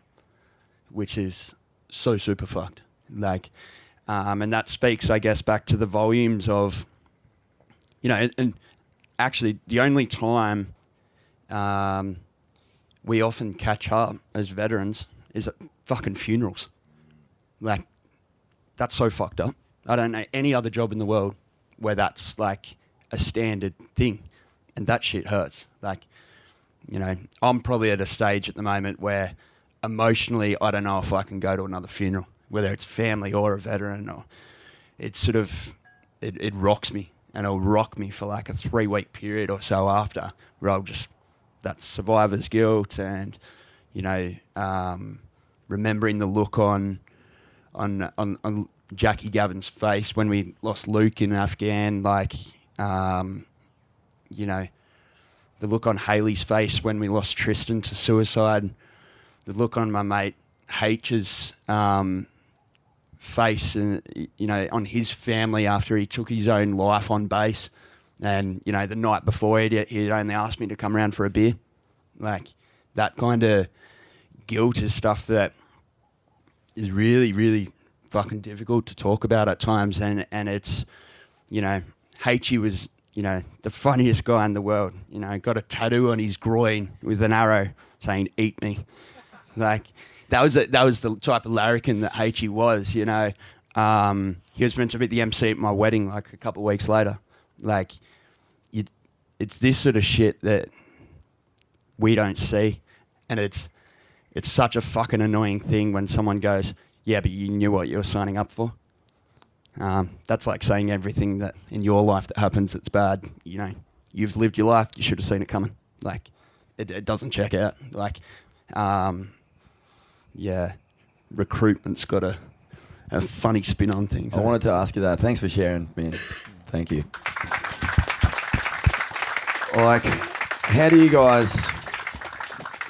which is so super fucked. Like, and that speaks, I guess, back to the volumes of, you know, and actually the only time we often catch up as veterans is at fucking funerals. Like, that's so fucked up. I don't know any other job in the world where that's like a standard thing, and that shit hurts. Like, you know, I'm probably at a stage at the moment where emotionally I don't know if I can go to another funeral, whether it's family or a veteran, or it's sort of, it rocks me, and it'll rock me for like a 3-week period or so after, where I'll just, that survivor's guilt and, you know, remembering the look on Jackie Gavin's face when we lost Luke in Afghan, like, you know, the look on Haley's face when we lost Tristan to suicide, the look on my mate H's face, and, you know, on his family after he took his own life on base, and, you know, the night before he'd only asked me to come around for a beer. Like, that kind of guilt is stuff that, is really, really fucking difficult to talk about at times. And it's, you know, H was, you know, the funniest guy in the world. You know, got a tattoo on his groin with an arrow saying "Eat me." Like that was the type of larrikin that H was. You know, he was meant to be the MC at my wedding like a couple of weeks later. Like, it's this sort of shit that we don't see, and it's such a fucking annoying thing when someone goes, "Yeah, but you knew what you were signing up for." That's like saying everything that in your life that happens that's bad. You know, you've lived your life. You should have seen it coming. Like, it doesn't check out. Like, yeah, recruitment's got a funny spin on things. I wanted to ask you that. Thanks for sharing, man. Thank you. Like, how do you guys,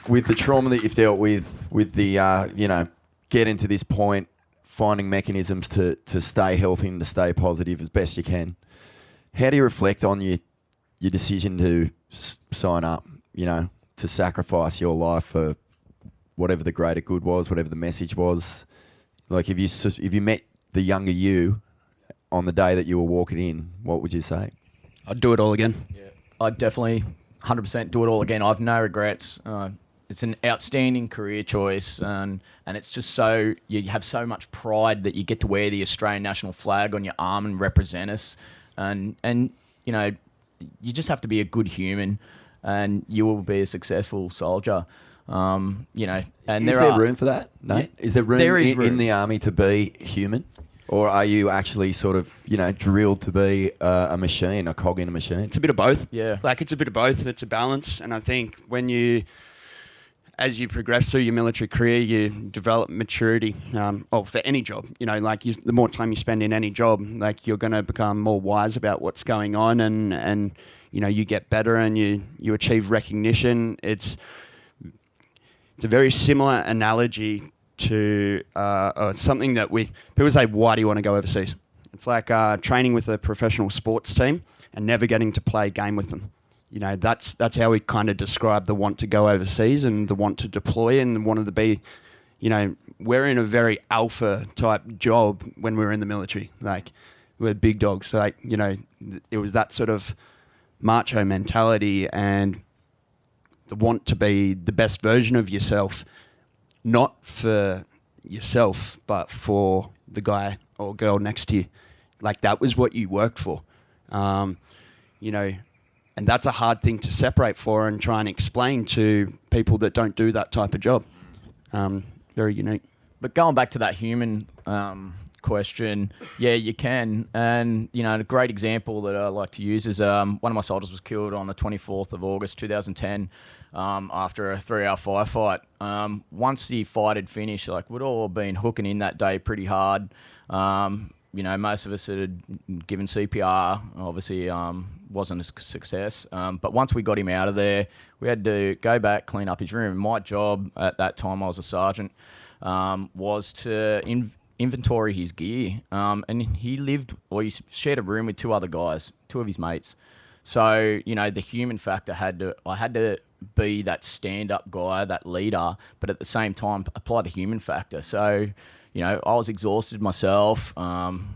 with the trauma that you've dealt with the, you know, getting to this point, finding mechanisms to stay healthy and to stay positive as best you can, how do you reflect on your decision to sign up, you know, to sacrifice your life for whatever the greater good was, whatever the message was? Like, if you met the younger you on the day that you were walking in, what would you say? I'd do it all again. Yeah, I'd definitely 100% do it all again. I've no regrets. It's an outstanding career choice, and it's just so you have so much pride that you get to wear the Australian national flag on your arm and represent us, and you know, you just have to be a good human, and you will be a successful soldier. You know, and is there room for that? No, Yeah, is there room, there is room in the army to be human, or are you actually sort of, you know, drilled to be a machine, a cog in a machine? It's a bit of both. Yeah, like it's a bit of both. It's a balance, and I think as you progress through your military career, you develop maturity. For any job, you know, like the more time you spend in any job, like you're going to become more wise about what's going on, and you know, you get better and you achieve recognition. It's a very similar analogy to something that people say, why do you want to go overseas? It's like training with a professional sports team and never getting to play a game with them. You know, that's how we kind of describe the want to go overseas and the want to deploy and wanted to be, you know, we're in a very alpha type job when we're in the military. Like, we're big dogs. Like, you know, it was that sort of macho mentality and the want to be the best version of yourself, not for yourself, but for the guy or girl next to you. Like, that was what you worked for. You know, and that's a hard thing to separate for and try and explain to people that don't do that type of job. Very unique. But going back to that human question, yeah, you can. And, you know, a great example that I like to use is one of my soldiers was killed on the 24th of August 2010 after a 3-hour firefight. Once the fight had finished, like, we'd all been hooking in that day pretty hard. You know, most of us had given CPR, obviously wasn't a success. But once we got him out of there, we had to go back, clean up his room. My job at that time, I was a sergeant, was to inventory his gear. And he shared a room with two other guys, two of his mates. So, you know, the human factor I had to be that stand-up guy, that leader, but at the same time apply the human factor. So, you know, I was exhausted myself,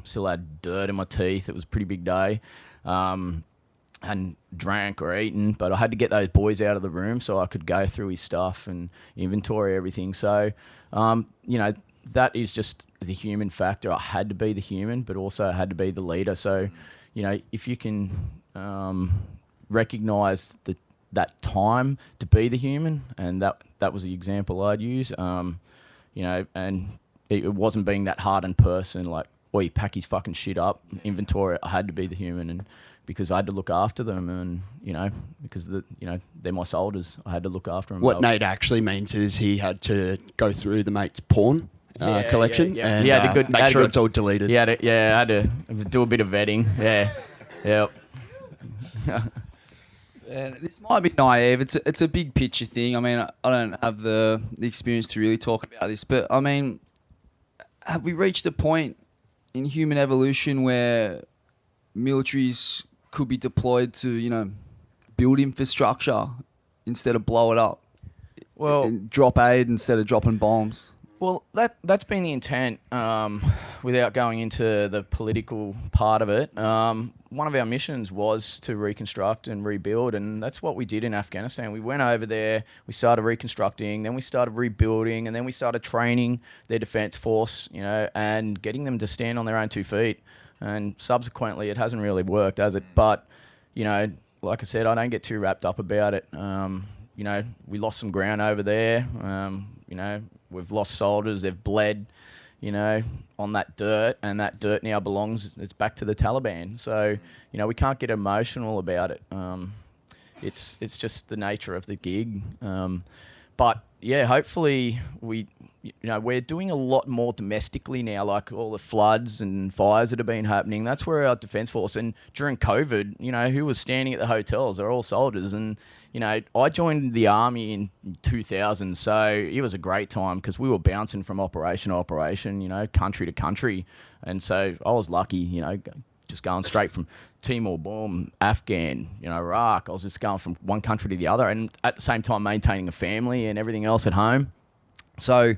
still had dirt in my teeth. It was a pretty big day. Hadn't drank or eaten, but I had to get those boys out of the room so I could go through his stuff and inventory everything. So, you know, that is just the human factor. I had to be the human, but also I had to be the leader. So, you know, if you can recognise that time to be the human, and that was the example I'd use, you know, and it wasn't being that hardened person like, well, you pack his fucking shit up, inventory. I had to be the human, and because I had to look after them, and you know, because they're my soldiers, I had to look after them. What Nate actually means is he had to go through the mate's porn collection and he had to make sure it's all deleted. I had to do a bit of vetting. Yep. And this might be naive. It's a big picture thing. I mean, I don't have the experience to really talk about this, but I mean, have we reached a point in human evolution where militaries could be deployed to, you know, build infrastructure instead of blow it up? Well, and drop aid instead of dropping bombs? Well, that's been the intent. Without going into the political part of it, one of our missions was to reconstruct and rebuild, and that's what we did in Afghanistan. We went over there, we started reconstructing, then we started rebuilding, and then we started training their defence force, and getting them to stand on their own 2 feet. And subsequently, it hasn't really worked, has it? But, like I said, I don't get too wrapped up about it. We lost some ground over there. We've lost soldiers, they've bled, on that dirt, and that dirt now it's back to the Taliban. So, we can't get emotional about it. It's just the nature of the gig. But yeah, hopefully we're doing a lot more domestically now, like all the floods and fires that have been happening. That's where our defence force, and during COVID, who was standing at the hotels? They're all soldiers. And, I joined the army in 2000, so it was a great time because we were bouncing from operation to operation, country to country. And so I was lucky, just going straight from Timor, boom, Afghan, Iraq. I was just going from one country to the other, and at the same time maintaining a family and everything else at home. So,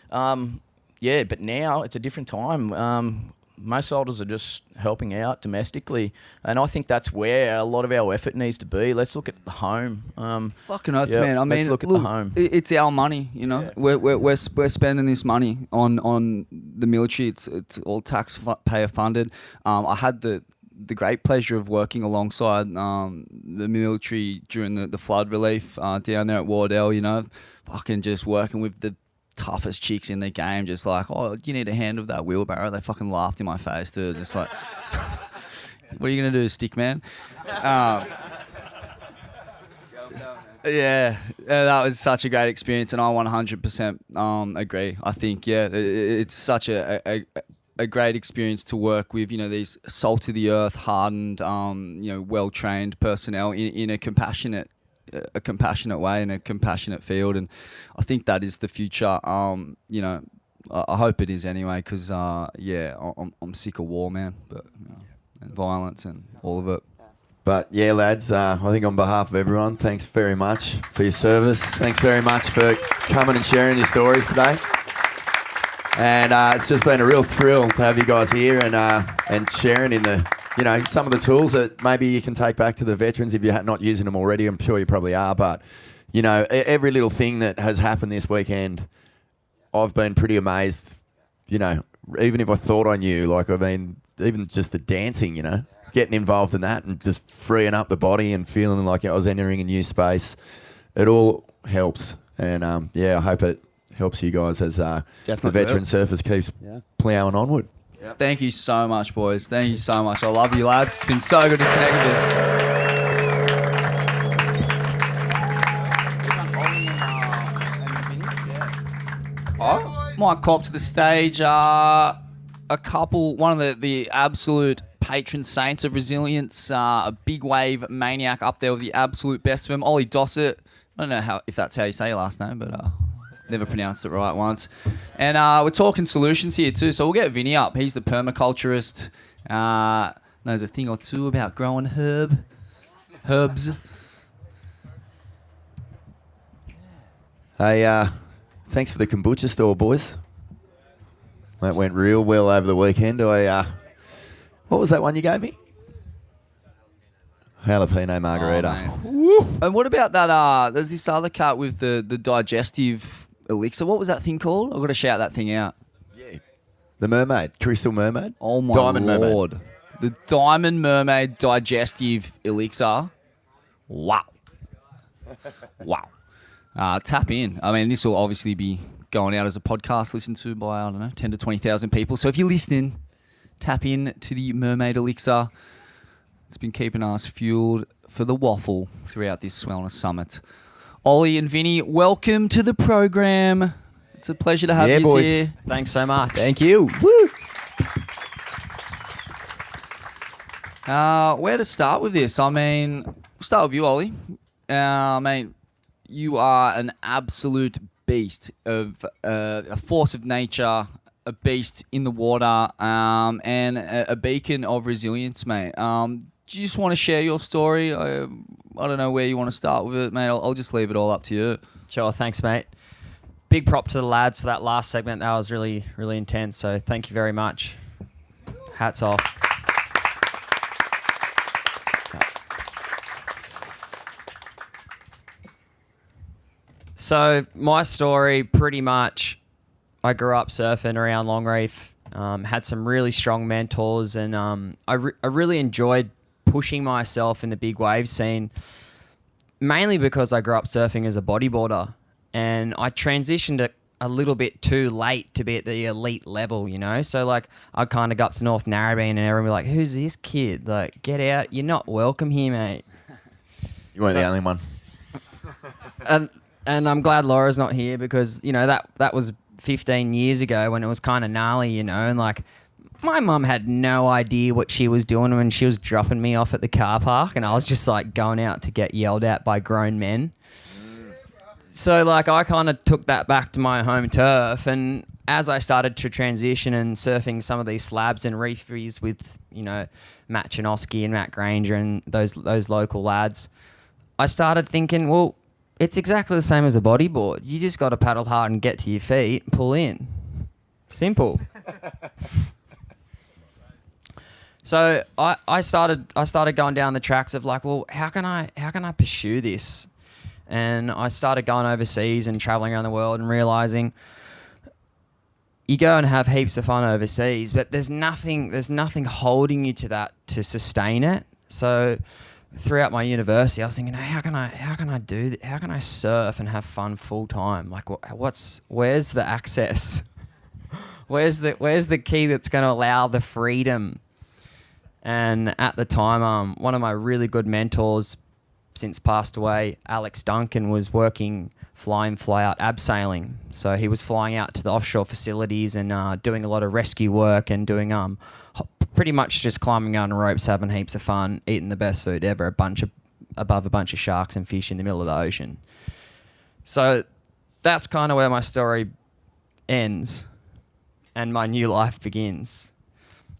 but now it's a different time. Most soldiers are just helping out domestically, and I think that's where a lot of our effort needs to be. Let's look at the home. Fucking oath, man. I mean, let's look at the home. It's our money, We're spending this money on the military. It's all taxpayer funded. I had the great pleasure of working alongside the military during the flood relief down there at Wardell, fucking just working with the toughest chicks in the game, just like, oh, you need a hand with that wheelbarrow. They fucking laughed in my face, dude. Just like, what are you going to do, stick man? Yeah, that was such a great experience, and I 100% agree. I think, it's such a great experience to work with, these salt of the earth, hardened, well-trained personnel in a compassionate way, in a compassionate field. And I think that is the future. I hope it is anyway, because, I'm sick of war, man, but and violence and all of it. But yeah, lads, I think on behalf of everyone, thanks very much for your service. Thanks very much for coming and sharing your stories today. And it's just been a real thrill to have you guys here and sharing in the, some of the tools that maybe you can take back to the veterans if you're not using them already. I'm sure you probably are. But, every little thing that has happened this weekend, I've been pretty amazed, even if I thought I knew, even just the dancing, getting involved in that and just freeing up the body and feeling like I was entering a new space. It all helps. And, I hope it helps you guys as the veteran surfers keeps ploughing onward. Yep. Thank you so much, boys. Thank you so much. I love you, lads. It's been so good to connect with you. I might cop to the stage one of the absolute patron saints of resilience, a big wave maniac up there with the absolute best of them, Ollie Dousset. I don't know if that's how you say your last name, but never pronounced it right once. And we're talking solutions here too, so we'll get Vinny up. He's the permaculturist. Knows a thing or two about growing herbs. Hey, thanks for the kombucha store, boys. That went real well over the weekend. What was that one you gave me? Jalapeno margarita. Oh, and what about that? There's this other cut with the digestive elixir. What was that thing called? I've got to shout that thing out. Yeah. The mermaid. Crystal mermaid. Oh my Diamond Lord. Mermaid. The Diamond Mermaid digestive elixir. Wow. Wow. Tap in. I mean, this will obviously be going out as a podcast listened to by, 10 to 20,000 people. So if you're listening, tap in to the Mermaid Elixir. It's been keeping us fueled for the waffle throughout this Swellness Summit. Ollie and Vinny, welcome to the program. It's a pleasure to have you boys. here. Thanks so much. Thank you. Woo! Where to start with this? I mean, we'll start with you, Ollie. Mate, you are an absolute beast of a force of nature, a beast in the water, and a beacon of resilience, mate. Do you just want to share your story? I don't know where you want to start with it, mate. I'll just leave it all up to you. Sure, thanks, mate. big prop to the lads for that last segment. That was really, really intense. So thank you very much. Hats off. So my story, pretty much, I grew up surfing around Longreef, had some really strong mentors, and I really enjoyed pushing myself in the big wave scene, mainly because I grew up surfing as a bodyboarder, and I transitioned a little bit too late to be at the elite level, you know? So, like, I'd kind of go up to North Narrabeen and everyone would be like, who's this kid? Like, get out. You're not welcome here, mate. You weren't the only one. And I'm glad Laura's not here because, you know, that was 15 years ago when it was kind of gnarly, you know, and like my mum had no idea what she was doing when she was dropping me off at the car park, and I was just like going out to get yelled at by grown men. So like I kind of took that back to my home turf, and as I started to transition and surfing some of these slabs and reefies with, you know, Matt Chinoski and Matt Granger and those local lads, I started thinking, well, it's exactly the same as a bodyboard. You just got to paddle hard and get to your feet, pull in. Simple. So I started going down the tracks of like, well, how can I pursue this? And I started going overseas and traveling around the world and realizing you go and have heaps of fun overseas, but there's nothing holding you to that to sustain it. So throughout my university, I was thinking, how can I surf and have fun full time? Like, where's the access? Where's the key that's going to allow the freedom? And at the time, one of my really good mentors, since passed away, Alex Duncan, was working fly-in, fly-out abseiling. So he was flying out to the offshore facilities and doing a lot of rescue work and doing pretty much just climbing on ropes, having heaps of fun, eating the best food ever, above a bunch of sharks and fish in the middle of the ocean. So that's kind of where my story ends and my new life begins.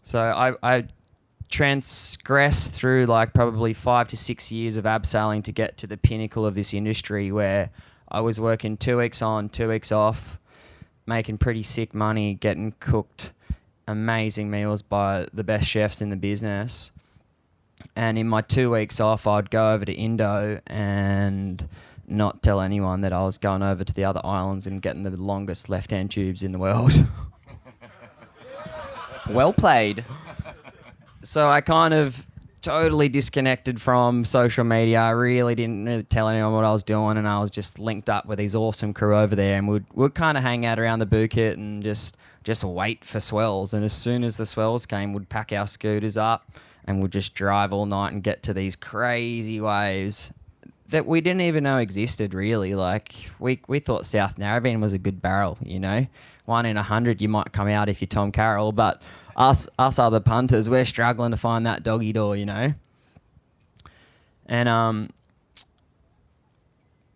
So I transgressed through like probably 5 to 6 years of abseiling to get to the pinnacle of this industry, where I was working 2 weeks on, 2 weeks off, making pretty sick money, getting cooked amazing meals by the best chefs in the business. And in my 2 weeks off, I'd go over to Indo and not tell anyone that I was going over to the other islands and getting the longest left-hand tubes in the world. Well played. So I kind of totally disconnected from social media. I didn't tell anyone what I was doing, and I was just linked up with these awesome crew over there, and we'd kind of hang out around the Phuket and just wait for swells. And as soon as the swells came, we'd pack our scooters up and we'd just drive all night and get to these crazy waves that we didn't even know existed, really. Like, we thought South Narrabeen was a good barrel, you know? 1 in 100 you might come out if you're Tom Carroll, but us other punters, we're struggling to find that doggy door, you know? And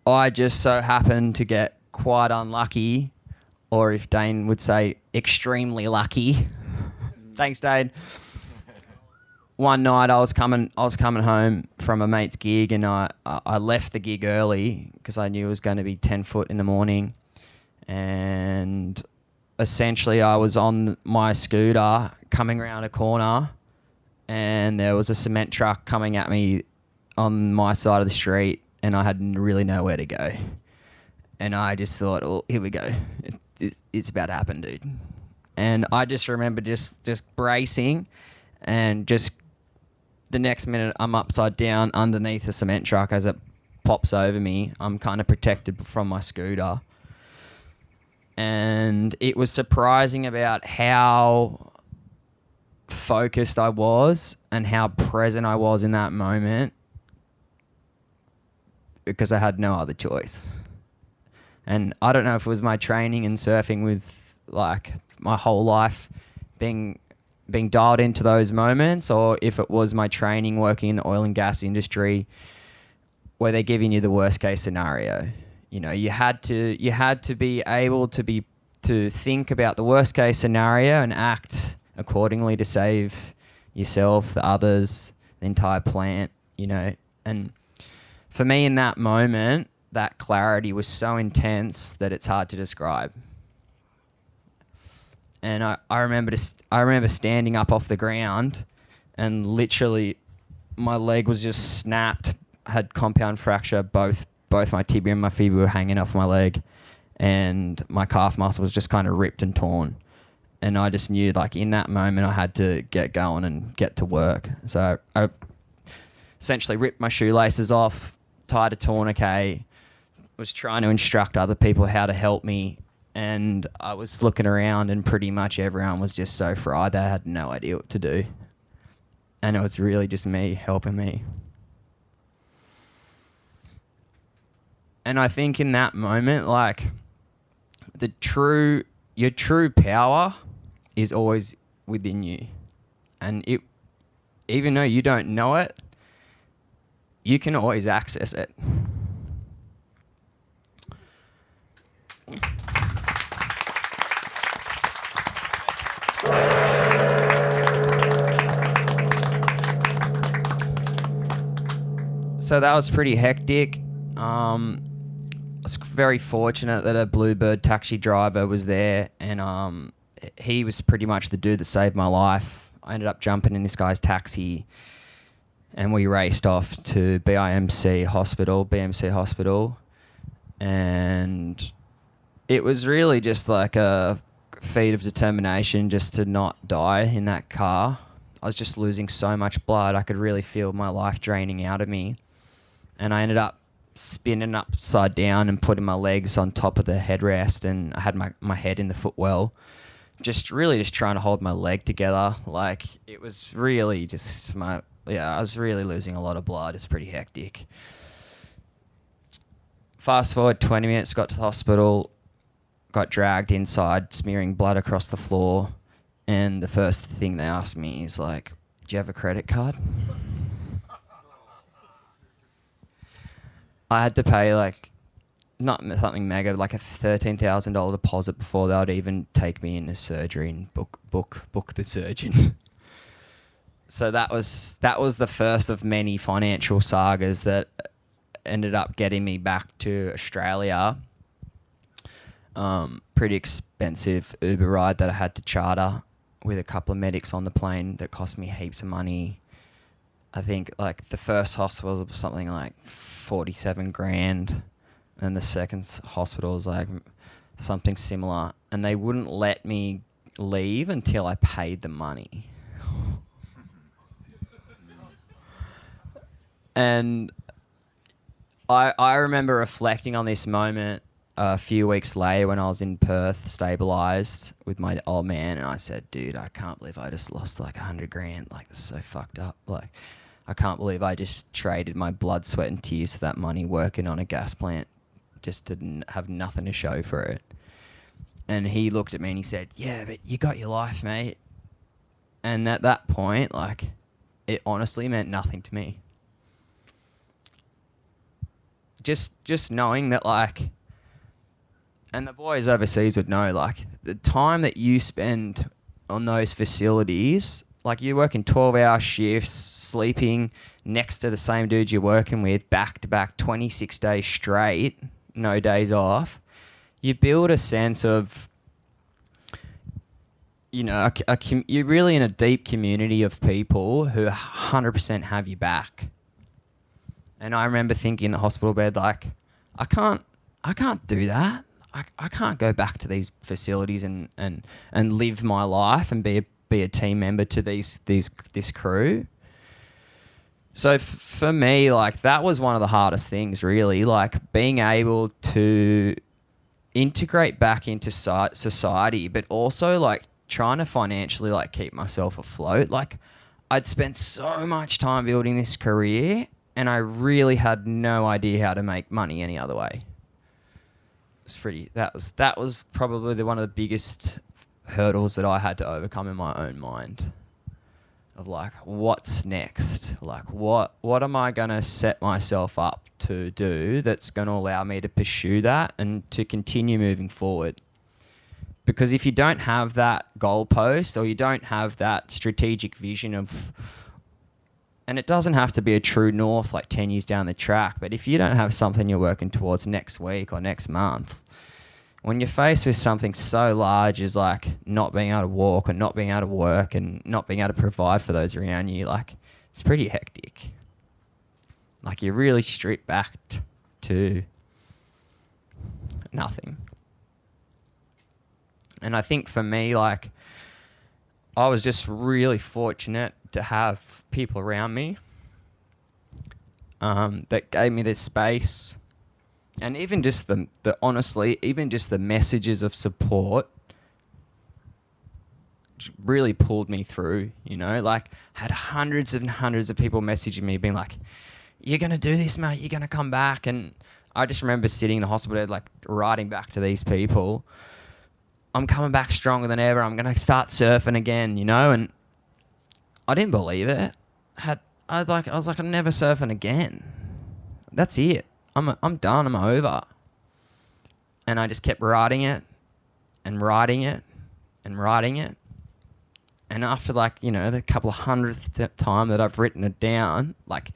I just so happened to get quite unlucky, or if Dane would say, extremely lucky. Thanks, Dane. One night I was coming home from a mate's gig, and I left the gig early because I knew it was going to be 10 foot in the morning. And essentially I was on my scooter coming around a corner, and there was a cement truck coming at me on my side of the street, and I had really nowhere to go. And I just thought, oh, here we go. It's about to happen, dude. And I just remember just bracing, and just the next minute I'm upside down underneath a cement truck as it pops over me. I'm kind of protected from my scooter. And it was surprising about how focused I was and how present I was in that moment, because I had no other choice. And I don't know if it was my training and surfing with like my whole life being dialed into those moments, or if it was my training working in the oil and gas industry where they're giving you the worst case scenario. You know, you had to be able to think about the worst case scenario and act accordingly to save yourself, the others, the entire plant, you know. And for me in that moment, that clarity was so intense that it's hard to describe. And I remember standing up off the ground, and literally my leg was just snapped. I had compound fracture. Both my tibia and my fibula were hanging off my leg, and my calf muscle was just kind of ripped and torn. And I just knew, like, in that moment I had to get going and get to work. So I essentially ripped my shoelaces off, tied a tourniquet, was trying to instruct other people how to help me. And I was looking around, and pretty much everyone was just so fried they had no idea what to do. And it was really just me helping me. And I think in that moment, like, your true power is always within you. And even though you don't know it, you can always access it. So that was pretty hectic. I was very fortunate that a Bluebird taxi driver was there, and he was pretty much the dude that saved my life. I ended up jumping in this guy's taxi, and we raced off to BMC Hospital, and it was really just like a feat of determination just to not die in that car. I was just losing so much blood. I could really feel my life draining out of me. And I ended up spinning upside down and putting my legs on top of the headrest, and I had my head in the footwell. Just trying to hold my leg together. Like, it was really just I was really losing a lot of blood. It's pretty hectic. Fast forward 20 minutes, got to the hospital, got dragged inside, smearing blood across the floor. And the first thing they asked me is like, do you have a credit card? I had to pay like, not something mega, like a $13,000 deposit before they would even take me into surgery and book the surgeon. So that was the first of many financial sagas that ended up getting me back to Australia. Pretty expensive Uber ride that I had to charter with a couple of medics on the plane that cost me heaps of money. I think like the first hospital was something like 47 grand, and the second hospital was like something similar, and they wouldn't let me leave until I paid the money. And I remember reflecting on this moment a few weeks later when I was in Perth, stabilised with my old man, and I said, dude, I can't believe I just lost like 100 grand. Like, it's so fucked up. Like, I can't believe I just traded my blood, sweat and tears for that money working on a gas plant just to have nothing to show for it. And he looked at me and he said, yeah, but you got your life, mate. And at that point, like, it honestly meant nothing to me. Just knowing that, like, and the boys overseas would know, like, the time that you spend on those facilities, like, you're working 12-hour shifts, sleeping next to the same dude you're working with, back-to-back 26 days straight, no days off. You build a sense of, you know, you're really in a deep community of people who 100% have you back. And I remember thinking in the hospital bed, like, I can't do that. I can't go back to these facilities and live my life and be a team member to this crew. So for me, like, that was one of the hardest things, really, like being able to integrate back into society, but also like trying to financially like keep myself afloat. Like, I'd spent so much time building this career, and I really had no idea how to make money any other way. That was probably one of the biggest hurdles that I had to overcome in my own mind, of like, what's next? Like, what am I going to set myself up to do that's going to allow me to pursue that and to continue moving forward? Because if you don't have that goalpost, or you don't have that strategic vision of And it doesn't have to be a true north like 10 years down the track, but if you don't have something you're working towards next week or next month, when you're faced with something so large as like not being able to walk or not being able to work and not being able to provide for those around you, like it's pretty hectic. Like you're really stripped back to nothing. And I think for me, like I was just really fortunate to have people around me that gave me this space, and even just the honestly, even just the messages of support really pulled me through, you know, like had hundreds and hundreds of people messaging me being like, you're going to do this, mate, you're going to come back. And I just remember sitting in the hospital bed, like writing back to these people, I'm coming back stronger than ever, I'm going to start surfing again, you know. And I didn't believe it. I was like, I'm never surfing again. That's it. I'm done. I'm over. And I just kept writing it and writing it and writing it. And after like, you know, the couple of hundredth time that I've written it down, like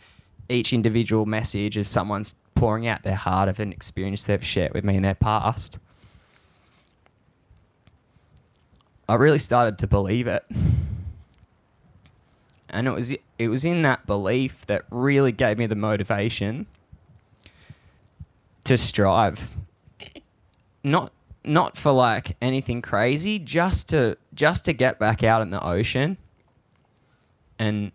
each individual message is someone's pouring out their heart of an experience they've shared with me in their past, I really started to believe it. And it was in that belief that really gave me the motivation to strive. Not for like anything crazy, just to get back out in the ocean and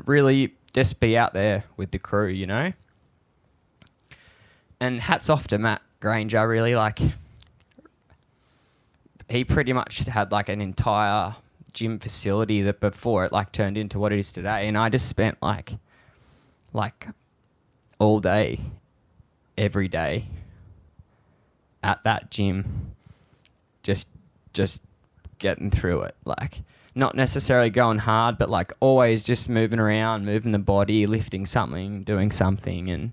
really just be out there with the crew, you know? And hats off to Matt Granger, really, like he pretty much had like an entire gym facility that before it like turned into what it is today, and I just spent like all day, every day at that gym, just getting through it, like not necessarily going hard, but like always just moving around, moving the body, lifting something, doing something. And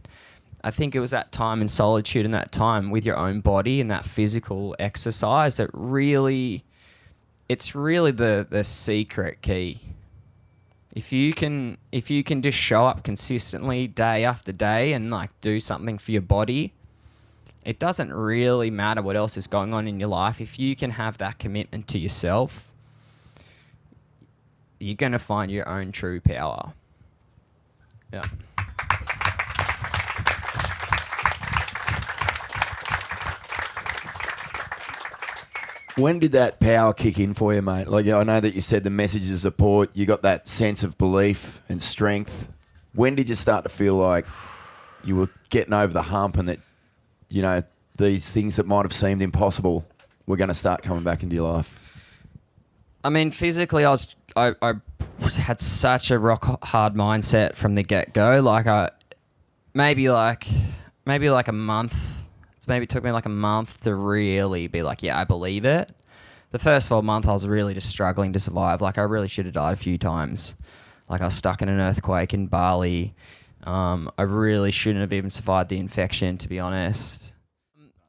I think it was that time in solitude and that time with your own body and that physical exercise that really, it's really the secret key. If you can just show up consistently day after day and like do something for your body, it doesn't really matter what else is going on in your life. If you can have that commitment to yourself, you're going to find your own true power. Yeah. When did that power kick in for you, mate? Like, I know that you said the message of support, you got that sense of belief and strength. When did you start to feel like you were getting over the hump and that, you know, these things that might have seemed impossible were going to start coming back into your life? I mean, physically, I had such a rock hard mindset from the get go. Like, maybe like a month. Maybe it took me like a month to really be like, yeah, I believe it. The first full month, I was really just struggling to survive. Like, I really should have died a few times. Like, I was stuck in an earthquake in Bali. I really shouldn't have even survived the infection, to be honest.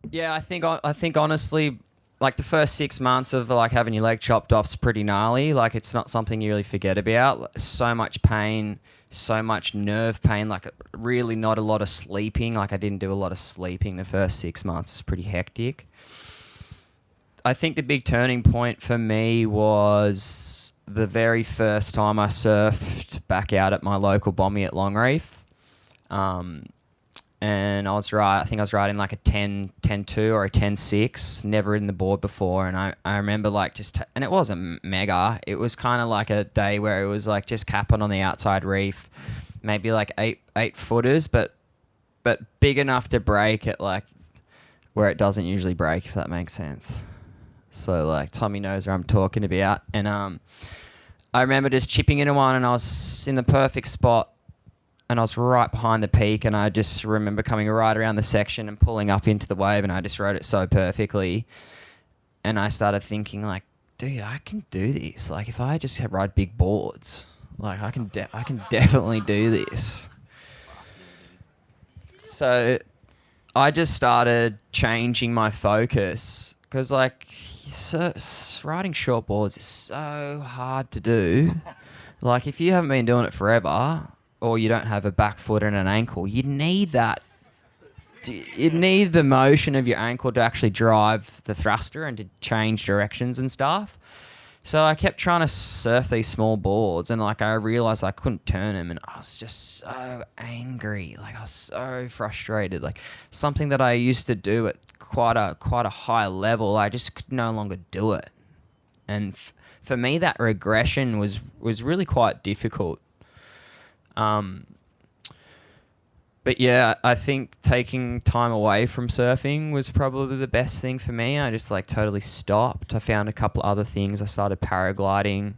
Yeah, I think honestly, like the first 6 months of like having your leg chopped off is pretty gnarly. Like, it's not something you really forget about. So much pain, so much nerve pain, like really not a lot of sleeping. Like, I didn't do a lot of sleeping the first 6 months. It's pretty hectic. I think the big turning point for me was the very first time I surfed back out at my local bommy at Longreef. And I think I was riding like a 10.2 or a 10.6, never ridden the board before. And I remember like and it wasn't mega. It was kind of like a day where it was like just capping on the outside reef, maybe like eight footers, but big enough to break at like where it doesn't usually break, if that makes sense. So like Tommy knows where I'm talking about. And I remember just chipping into one, and I was in the perfect spot. And I was right behind the peak, and I just remember coming right around the section and pulling up into the wave, and I just rode it so perfectly. And I started thinking like, dude, I can do this. Like, if I just ride big boards, like I can definitely do this. So I just started changing my focus, because like riding short boards is so hard to do. Like, if you haven't been doing it forever, or you don't have a back foot and an ankle, you need that. You need the motion of your ankle to actually drive the thruster and to change directions and stuff. So I kept trying to surf these small boards, and like I realized I couldn't turn them, and I was just so angry. Like I was so frustrated. Like something that I used to do at quite a high level, I just could no longer do it. And for me, that regression was really quite difficult. But yeah, I think taking time away from surfing was probably the best thing for me. I just like totally stopped. I found a couple other things. I started paragliding.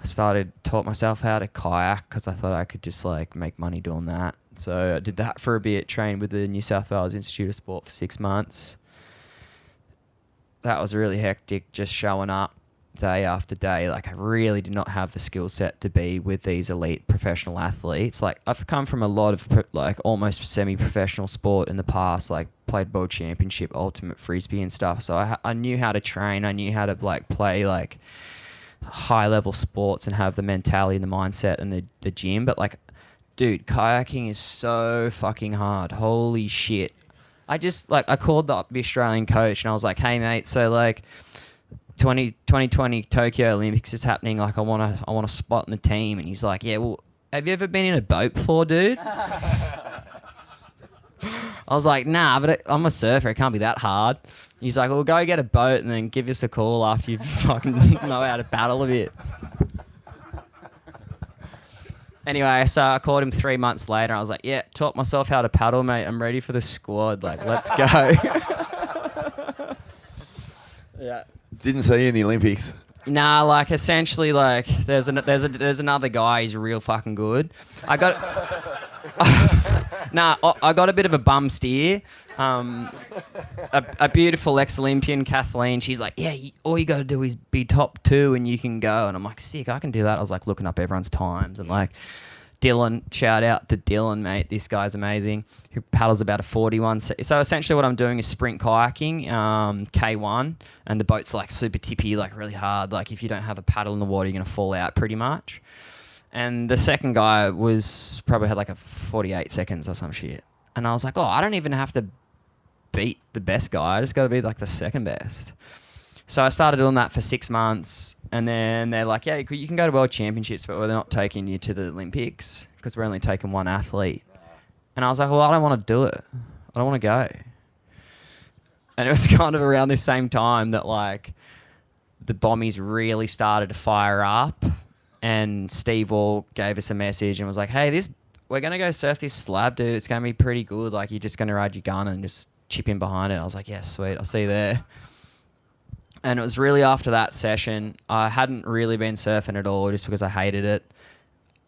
I taught myself how to kayak because I thought I could just like make money doing that. So I did that for a bit, trained with the New South Wales Institute of Sport for 6 months. That was really hectic, just showing up day after day. Like I really did not have the skill set to be with these elite professional athletes. Like I've come from a lot of like almost semi-professional sport in the past, like played world championship, ultimate frisbee and stuff. So I knew how to train. I knew how to like play like high level sports and have the mentality and the mindset and the gym. But like, dude, kayaking is so fucking hard. Holy shit. I called up the Australian coach and I was like, hey mate, so like 2020 Tokyo Olympics is happening. Like I want a spot in the team. And he's like, yeah, well, have you ever been in a boat before, dude? I was like, nah, but I'm a surfer. It can't be that hard. He's like, well, go get a boat and then give us a call after you fucking know how to paddle a bit. Anyway, so I called him 3 months later. I was like, yeah, taught myself how to paddle, mate. I'm ready for the squad. Like, let's go. Yeah. Didn't see you in the Olympics. Nah, like essentially, like there's another guy. He's real fucking good. I got a bit of a bum steer. A beautiful ex-Olympian, Kathleen. She's like, yeah, all you got to do is be top 2 and you can go. And I'm like, sick, I can do that. I was like looking up everyone's times and like Dylan, shout out to Dylan, mate. This guy's amazing. Who paddles about a 41. So essentially what I'm doing is sprint kayaking, K1, and the boat's like super tippy, like really hard. Like if you don't have a paddle in the water, you're going to fall out pretty much. And the second guy probably had like a 48 seconds or some shit. And I was like, oh, I don't even have to beat the best guy. I just got to be like the second best. So I started doing that for 6 months, and then they're like, yeah, you can go to World Championships, but we're not taking you to the Olympics because we're only taking one athlete. And I was like, well, I don't want to do it. I don't want to go. And it was kind of around this same time that like the bombies really started to fire up, and Steve Wall gave us a message and was like, hey, we're going to go surf this slab, dude. It's going to be pretty good. Like, you're just going to ride your gun and just chip in behind it. I was like, yeah, sweet. I'll see you there. And it was really after that session, I hadn't really been surfing at all just because I hated it.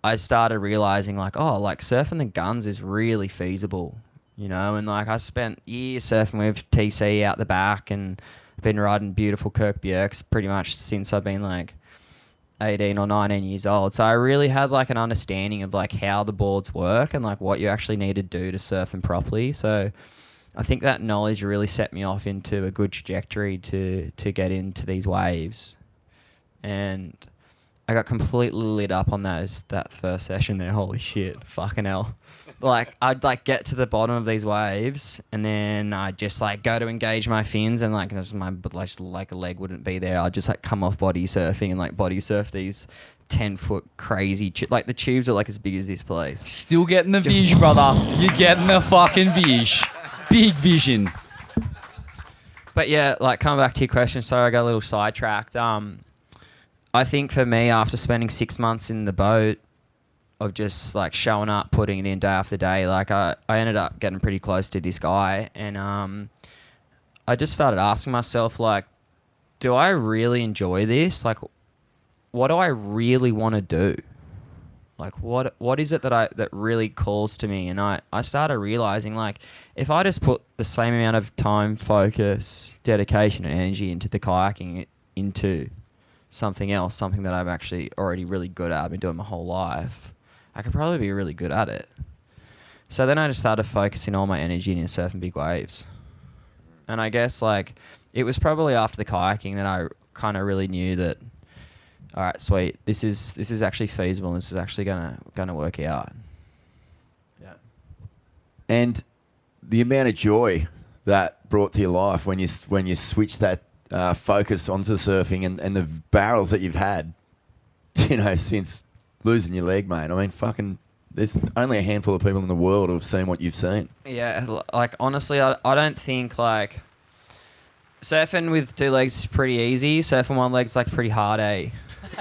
I started realizing like, oh, like surfing the guns is really feasible, you know? And like I spent years surfing with TC out the back and been riding beautiful Kirk Bjerks pretty much since I've been like 18 or 19 years old. So I really had like an understanding of like how the boards work and like what you actually need to do to surf them properly. So I think that knowledge really set me off into a good trajectory to get into these waves. And I got completely lit up on that first session there. Holy shit, fucking hell. Like, I'd like get to the bottom of these waves and then I'd just like go to engage my fins and like like a leg wouldn't be there. I'd just like come off body surfing and like body surf these 10-foot crazy like the tubes are like as big as this place. Still getting the vision, brother. You're getting the fucking vision. Big vision. But yeah, like coming back to your question, sorry I got a little sidetracked. I think for me, after spending 6 months in the boat of just like showing up, putting it in day after day, like I ended up getting pretty close to this guy, and I just started asking myself like, do I really enjoy this? Like, what do I really want to do? Like, what is it that really calls to me? And I started realizing, like, if I just put the same amount of time, focus, dedication, and energy into the kayaking, into something else, something that I'm actually already really good at, I've been doing my whole life, I could probably be really good at it. So then I just started focusing all my energy into surfing big waves. And I guess, like, it was probably after the kayaking that I kind of really knew that all right, sweet. This is actually feasible. And this is actually gonna work out. Yeah. And the amount of joy that brought to your life when you switched that focus onto surfing and the barrels that you've had, since losing your leg, mate. I mean, fucking, there's only a handful of people in the world who have seen what you've seen. Yeah, like honestly, I don't think like surfing with 2 legs is pretty easy. Surfing 1 leg's like pretty hard, eh?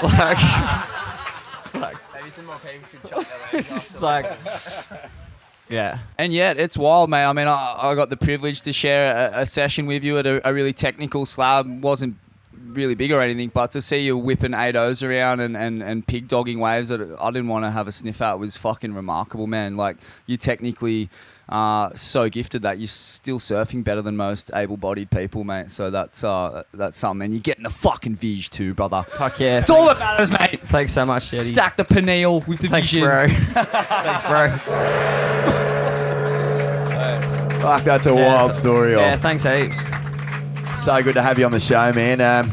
Like, it's like Maybe some more people should chop their legs off. it's like, yeah. And yet, it's wild, mate. I mean, I got the privilege to share a session with you at a really technical slab. Wasn't really big or anything, but to see you whipping 8-0s around and pig dogging waves that I didn't want to have a sniff at was fucking remarkable, man. Like, you technically so gifted that you're still surfing better than most able-bodied people, mate. So that's something. And you're getting the fucking vision too, brother. Fuck yeah. It's all that matters, mate. Thanks so much, Jetty. Stack the pineal with the Thanks, vision. bro. Thanks, bro. Fuck, that's a wild story. Yeah, thanks heaps. So good to have you on the show, man.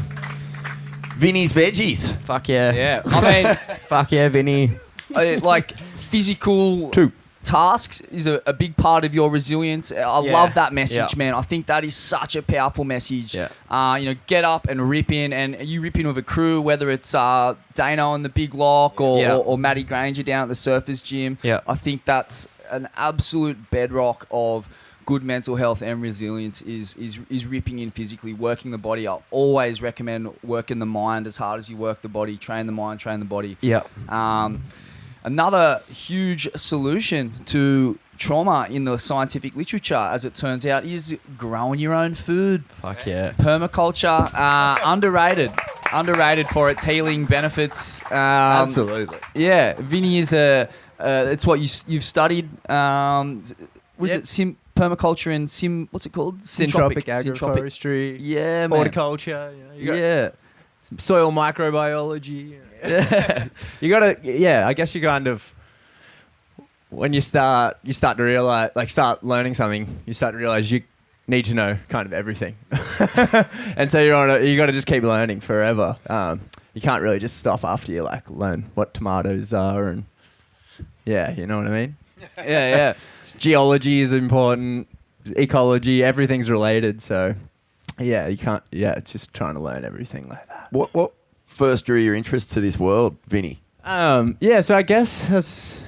Vinny's Veggies. Fuck yeah. Yeah. I mean, Fuck yeah, Vinny. like physical tasks is a big part of your resilience. I love that message, man. I think that is such a powerful message. Yeah. Get up and rip in, and you rip in with a crew, whether it's Dano on the Big Lock or Matty Granger down at the Surfers Gym. Yeah. I think that's an absolute bedrock of good mental health and resilience is ripping in physically, working the body. I always recommend working the mind as hard as you work the body. Train the mind, train the body. Yeah. Another huge solution to trauma in the scientific literature, as it turns out, is growing your own food. Fuck yeah. Permaculture, underrated for its healing benefits. Absolutely. Yeah, Vinny is it's what you've studied. It permaculture and what's it called? Syntropic agroforestry. Yeah, man. Horticulture. You know, Yeah. some soil microbiology. You gotta, I guess you kind of, when you start to realize, like start learning something, you start to realize you need to know kind of everything. And so you got to just keep learning forever. You can't really just stop after you like learn what tomatoes are and you know what I mean? Yeah. Geology is important, ecology, everything's related. So you can't, it's just trying to learn everything like that. What first drew your interest to this world, Vinny? So I guess as,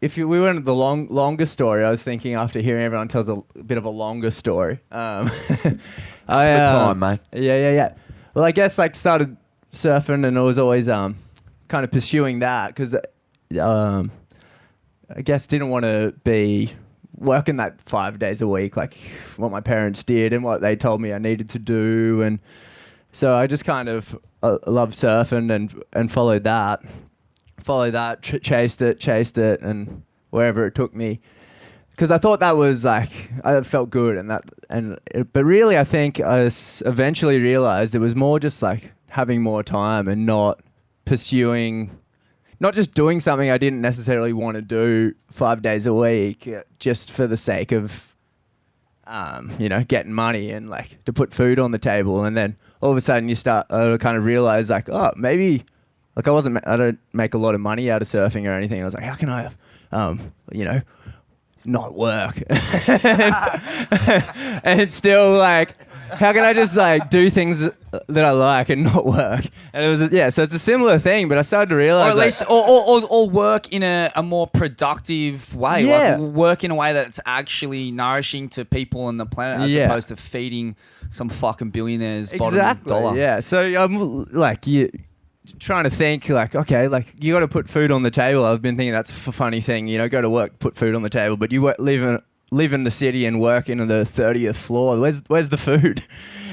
we went to the longer story, I was thinking after hearing everyone tells a bit of a longer story. The time, mate. Yeah. Well, I guess like started surfing and I was always kind of pursuing that because I guess didn't want to be working that 5 days a week like what my parents did and what they told me I needed to do. And so I just kind of loved surfing and followed that, chased it and wherever it took me. Because I thought that was like, I felt good but really I think I eventually realized it was more just like having more time and not just doing something I didn't necessarily want to do 5 days a week just for the sake of, getting money and like to put food on the table. And then all of a sudden you start to kind of realize like, oh, maybe like I don't make a lot of money out of surfing or anything. I was like, how can I, not work? And it's still like, how can I just like do things that I like and not work? And it was so it's a similar thing, but I started to realize, or at least, or work in a more productive way. Yeah. Like work in a way that's actually nourishing to people on the planet, as opposed to feeding some fucking billionaires bottom dollar. Yeah. So I'm like trying to think like, okay, like you got to put food on the table. I've been thinking that's a funny thing, go to work, put food on the table, but you live in the city and work in the 30th floor. Where's the food?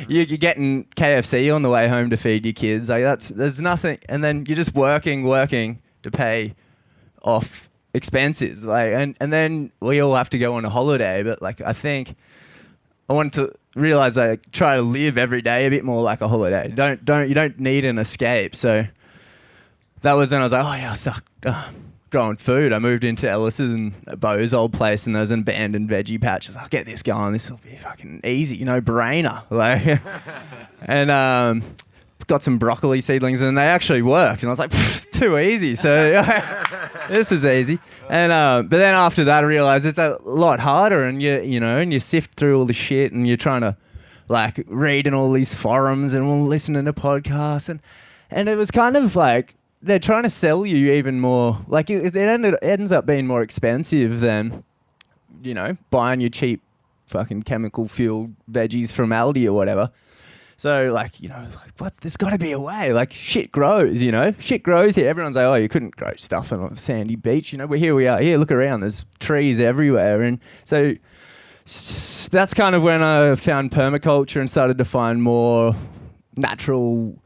You're getting KFC on the way home to feed your kids. Like there's nothing, and then you're just working to pay off expenses. Like and then we all have to go on a holiday. But like I think I wanted to realize like try to live every day a bit more like a holiday. You don't need an escape. So that was when I was like, I'll start growing food. I moved into Ellis's and Bo's old place, and there's an abandoned veggie patch. I was like, I'll get this going. This will be fucking easy, no brainer. Like, and got some broccoli seedlings and they actually worked. And I was like, too easy. So this is easy. And but then after that, I realized it's a lot harder, and you sift through all the shit, and you're trying to like read in all these forums and listening to podcasts, and it was kind of like they're trying to sell you even more. Like it ends up being more expensive than, buying your cheap fucking chemical fueled veggies from Aldi or whatever. So what? There's got to be a way. Like shit grows, Shit grows here. Everyone's like, oh, you couldn't grow stuff on a sandy beach, But here we are. Here, look around. There's trees everywhere, and so that's kind of when I found permaculture and started to find more natural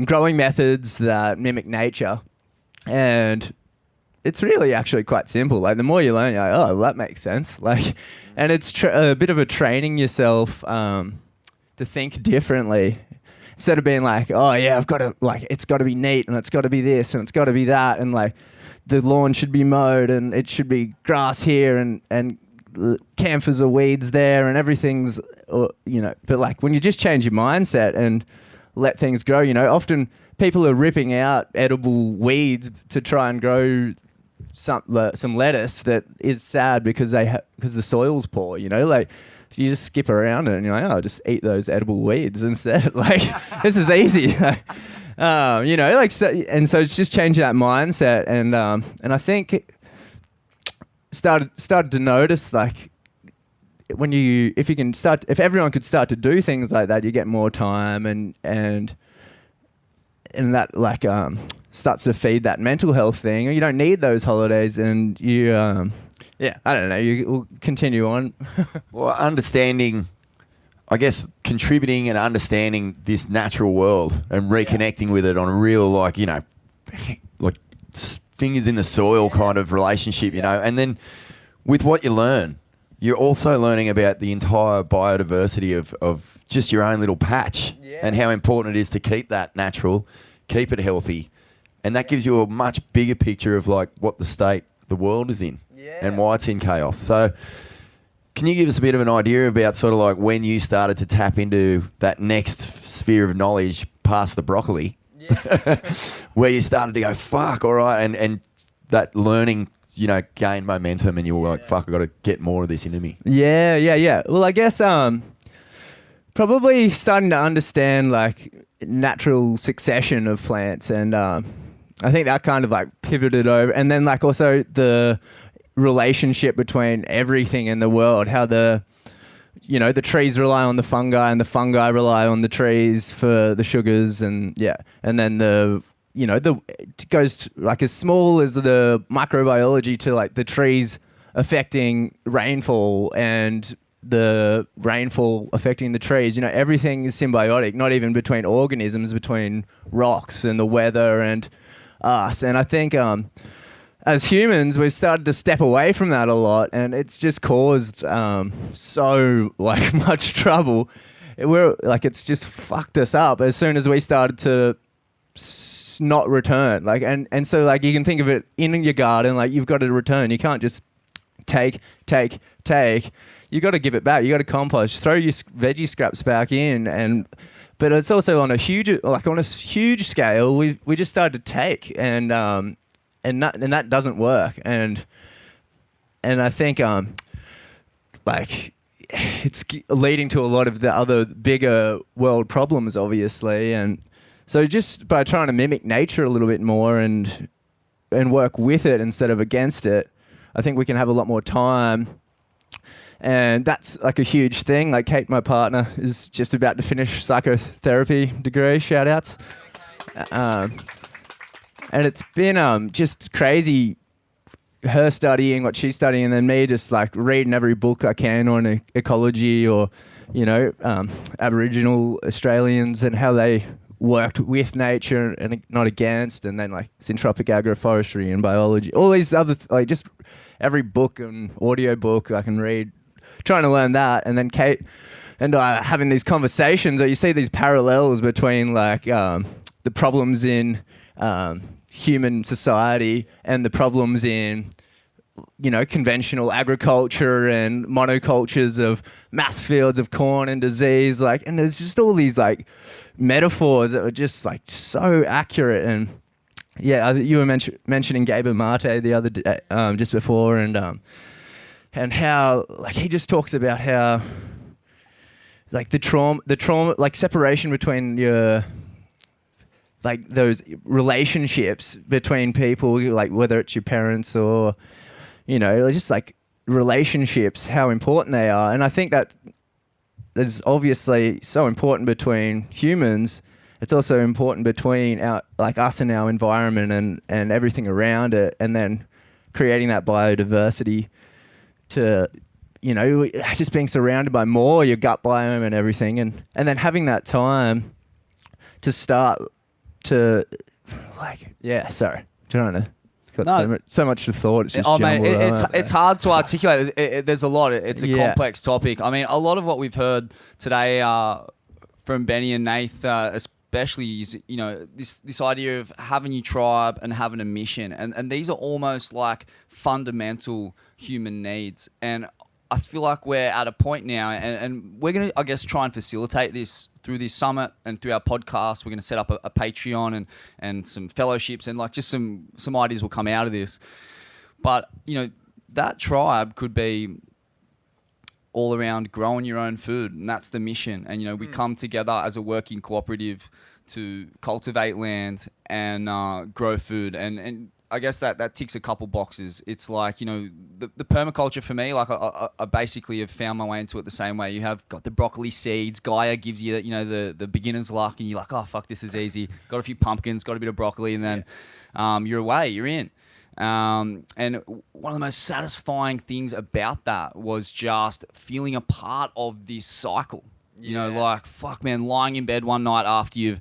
growing methods that mimic nature, and it's really actually quite simple. Like the more you learn, you're like, oh, that makes sense. Like, and it's a bit of a training yourself to think differently, instead of being like, oh yeah, I've got to it's got to be neat, and it's got to be this, and it's got to be that, and like the lawn should be mowed, and it should be grass here, and camphors or weeds there, and everything's But like when you just change your mindset and let things grow, often people are ripping out edible weeds to try and grow some lettuce that is sad because the soil's poor, Like you just skip around it and you're like, oh, I'll just eat those edible weeds instead. Like this is easy. So it's just changing that mindset, and I think started to notice like if everyone could start to do things like that, you get more time, and that like starts to feed that mental health thing. You don't need those holidays, and you I don't know, you will continue on. Well, understanding, I guess, contributing and understanding this natural world and reconnecting with it on a real like fingers in the soil kind of relationship, and then with what you learn, you're also learning about the entire biodiversity of just your own little patch, and how important it is to keep that natural, keep it healthy. And that gives you a much bigger picture of like what the state the world is in and why it's in chaos. So can you give us a bit of an idea about sort of like when you started to tap into that next sphere of knowledge past the broccoli, where you started to go, fuck, all right, and that learning gained momentum, and you were like, fuck, I got to get more of this into me. Yeah. Well, I guess probably starting to understand like natural succession of plants, and I think that kind of like pivoted over, and then like also the relationship between everything in the world, how the trees rely on the fungi, and the fungi rely on the trees for the sugars, and then it goes to, like as small as the microbiology to like the trees affecting rainfall and the rainfall affecting the trees. Everything is symbiotic, not even between organisms, between rocks and the weather and us. And I think as humans, we've started to step away from that a lot, and it's just caused so like much trouble. It's just fucked us up as soon as we started to not return. Like, and so like you can think of it in your garden, like you've got to return. You can't just take. You got to give it back. You got to compost, throw your veggie scraps back in, but it's also on a huge scale. We just started to take, and that doesn't work, and I think it's leading to a lot of the other bigger world problems, obviously, and so just by trying to mimic nature a little bit more and work with it instead of against it, I think we can have a lot more time. And that's like a huge thing. Like Kate, my partner, is just about to finish psychotherapy degree, shout outs. And it's been just crazy, her studying what she's studying, and then me just like reading every book I can on ecology or, Aboriginal Australians and how they worked with nature and not against, and then like syntropic agroforestry and biology, all these other just every book and audio book I can read, trying to learn that. And then Kate and I having these conversations, or you see these parallels between like the problems in human society and the problems in conventional agriculture and monocultures of mass fields of corn and disease, and there's just all these metaphors that were just so accurate. And you were mentioning Gabor Mate the other day, just before, and how he just talks about how the trauma, separation between your those relationships between people, whether it's your parents or just relationships, how important they are. And I think that is obviously so important between humans. It's also important between us and our environment and everything around it, and then creating that biodiversity to, just being surrounded by more, your gut biome and everything, and then having that time to start to trying to got so much to thought. It's just it's hard to articulate. There's a lot. It's a complex topic. I mean, a lot of what we've heard today from Benny and Nath, especially, is this idea of having your tribe and having a mission, and these are almost like fundamental human needs. And I feel like we're at a point now, and we're going to, I guess, try and facilitate this through this summit and through our podcast. We're going to set up a Patreon and some fellowships, and just some ideas will come out of this. But, that tribe could be all around growing your own food, and that's the mission. And, we come together as a working cooperative to cultivate land and grow food. And I guess that ticks a couple boxes. It's the permaculture for me, I basically have found my way into it the same way. You have got the broccoli seeds. Gaia gives you the beginner's luck, and you're like, oh fuck, this is easy. Got a few pumpkins, got a bit of broccoli, and then you're away, you're in. And one of the most satisfying things about that was just feeling a part of this cycle. Fuck man, lying in bed one night after you've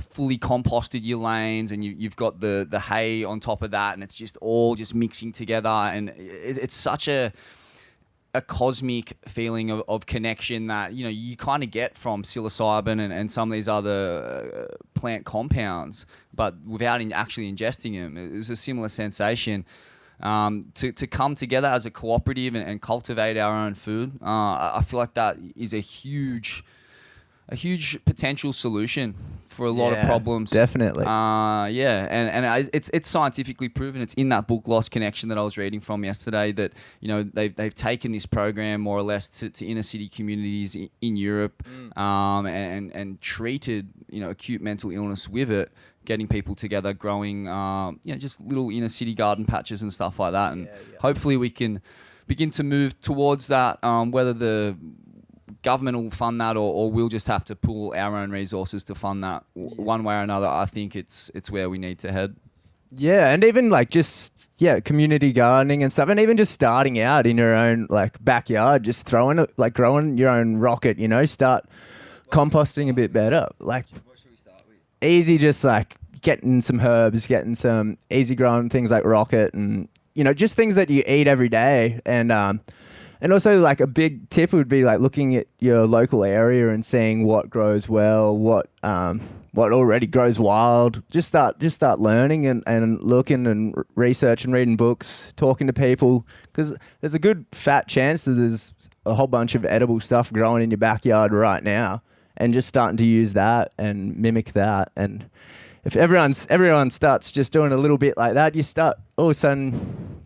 fully composted your lanes, and you've got the hay on top of that, and it's just all just mixing together, and it's such a cosmic feeling of connection that you kind of get from psilocybin and some of these other plant compounds, but without actually ingesting them. It was a similar sensation. To come together as a cooperative and cultivate our own food, I feel like that is a huge potential solution for a lot of problems. Definitely. And it's scientifically proven. It's in that book Lost Connection that I was reading from yesterday, that they've taken this program more or less to inner city communities in Europe, and treated acute mental illness with it, getting people together, growing just little inner city garden patches and stuff like that. And hopefully we can begin to move towards that, whether the government will fund that or we'll just have to pull our own resources to fund that one way or another. I think it's where we need to head. Yeah, and even community gardening and stuff, and even just starting out in your own backyard, just growing your own rocket, start composting a bit better. Easy, just getting some herbs, getting some easy grown things like rocket, and just things that you eat every day. And also a big tip would be looking at your local area and seeing what grows well, what already grows wild. Just start learning and looking and research and reading books, talking to people, because there's a good fat chance that there's a whole bunch of edible stuff growing in your backyard right now, and just starting to use that and mimic that. And if everyone starts just doing a little bit like that, you start all of a sudden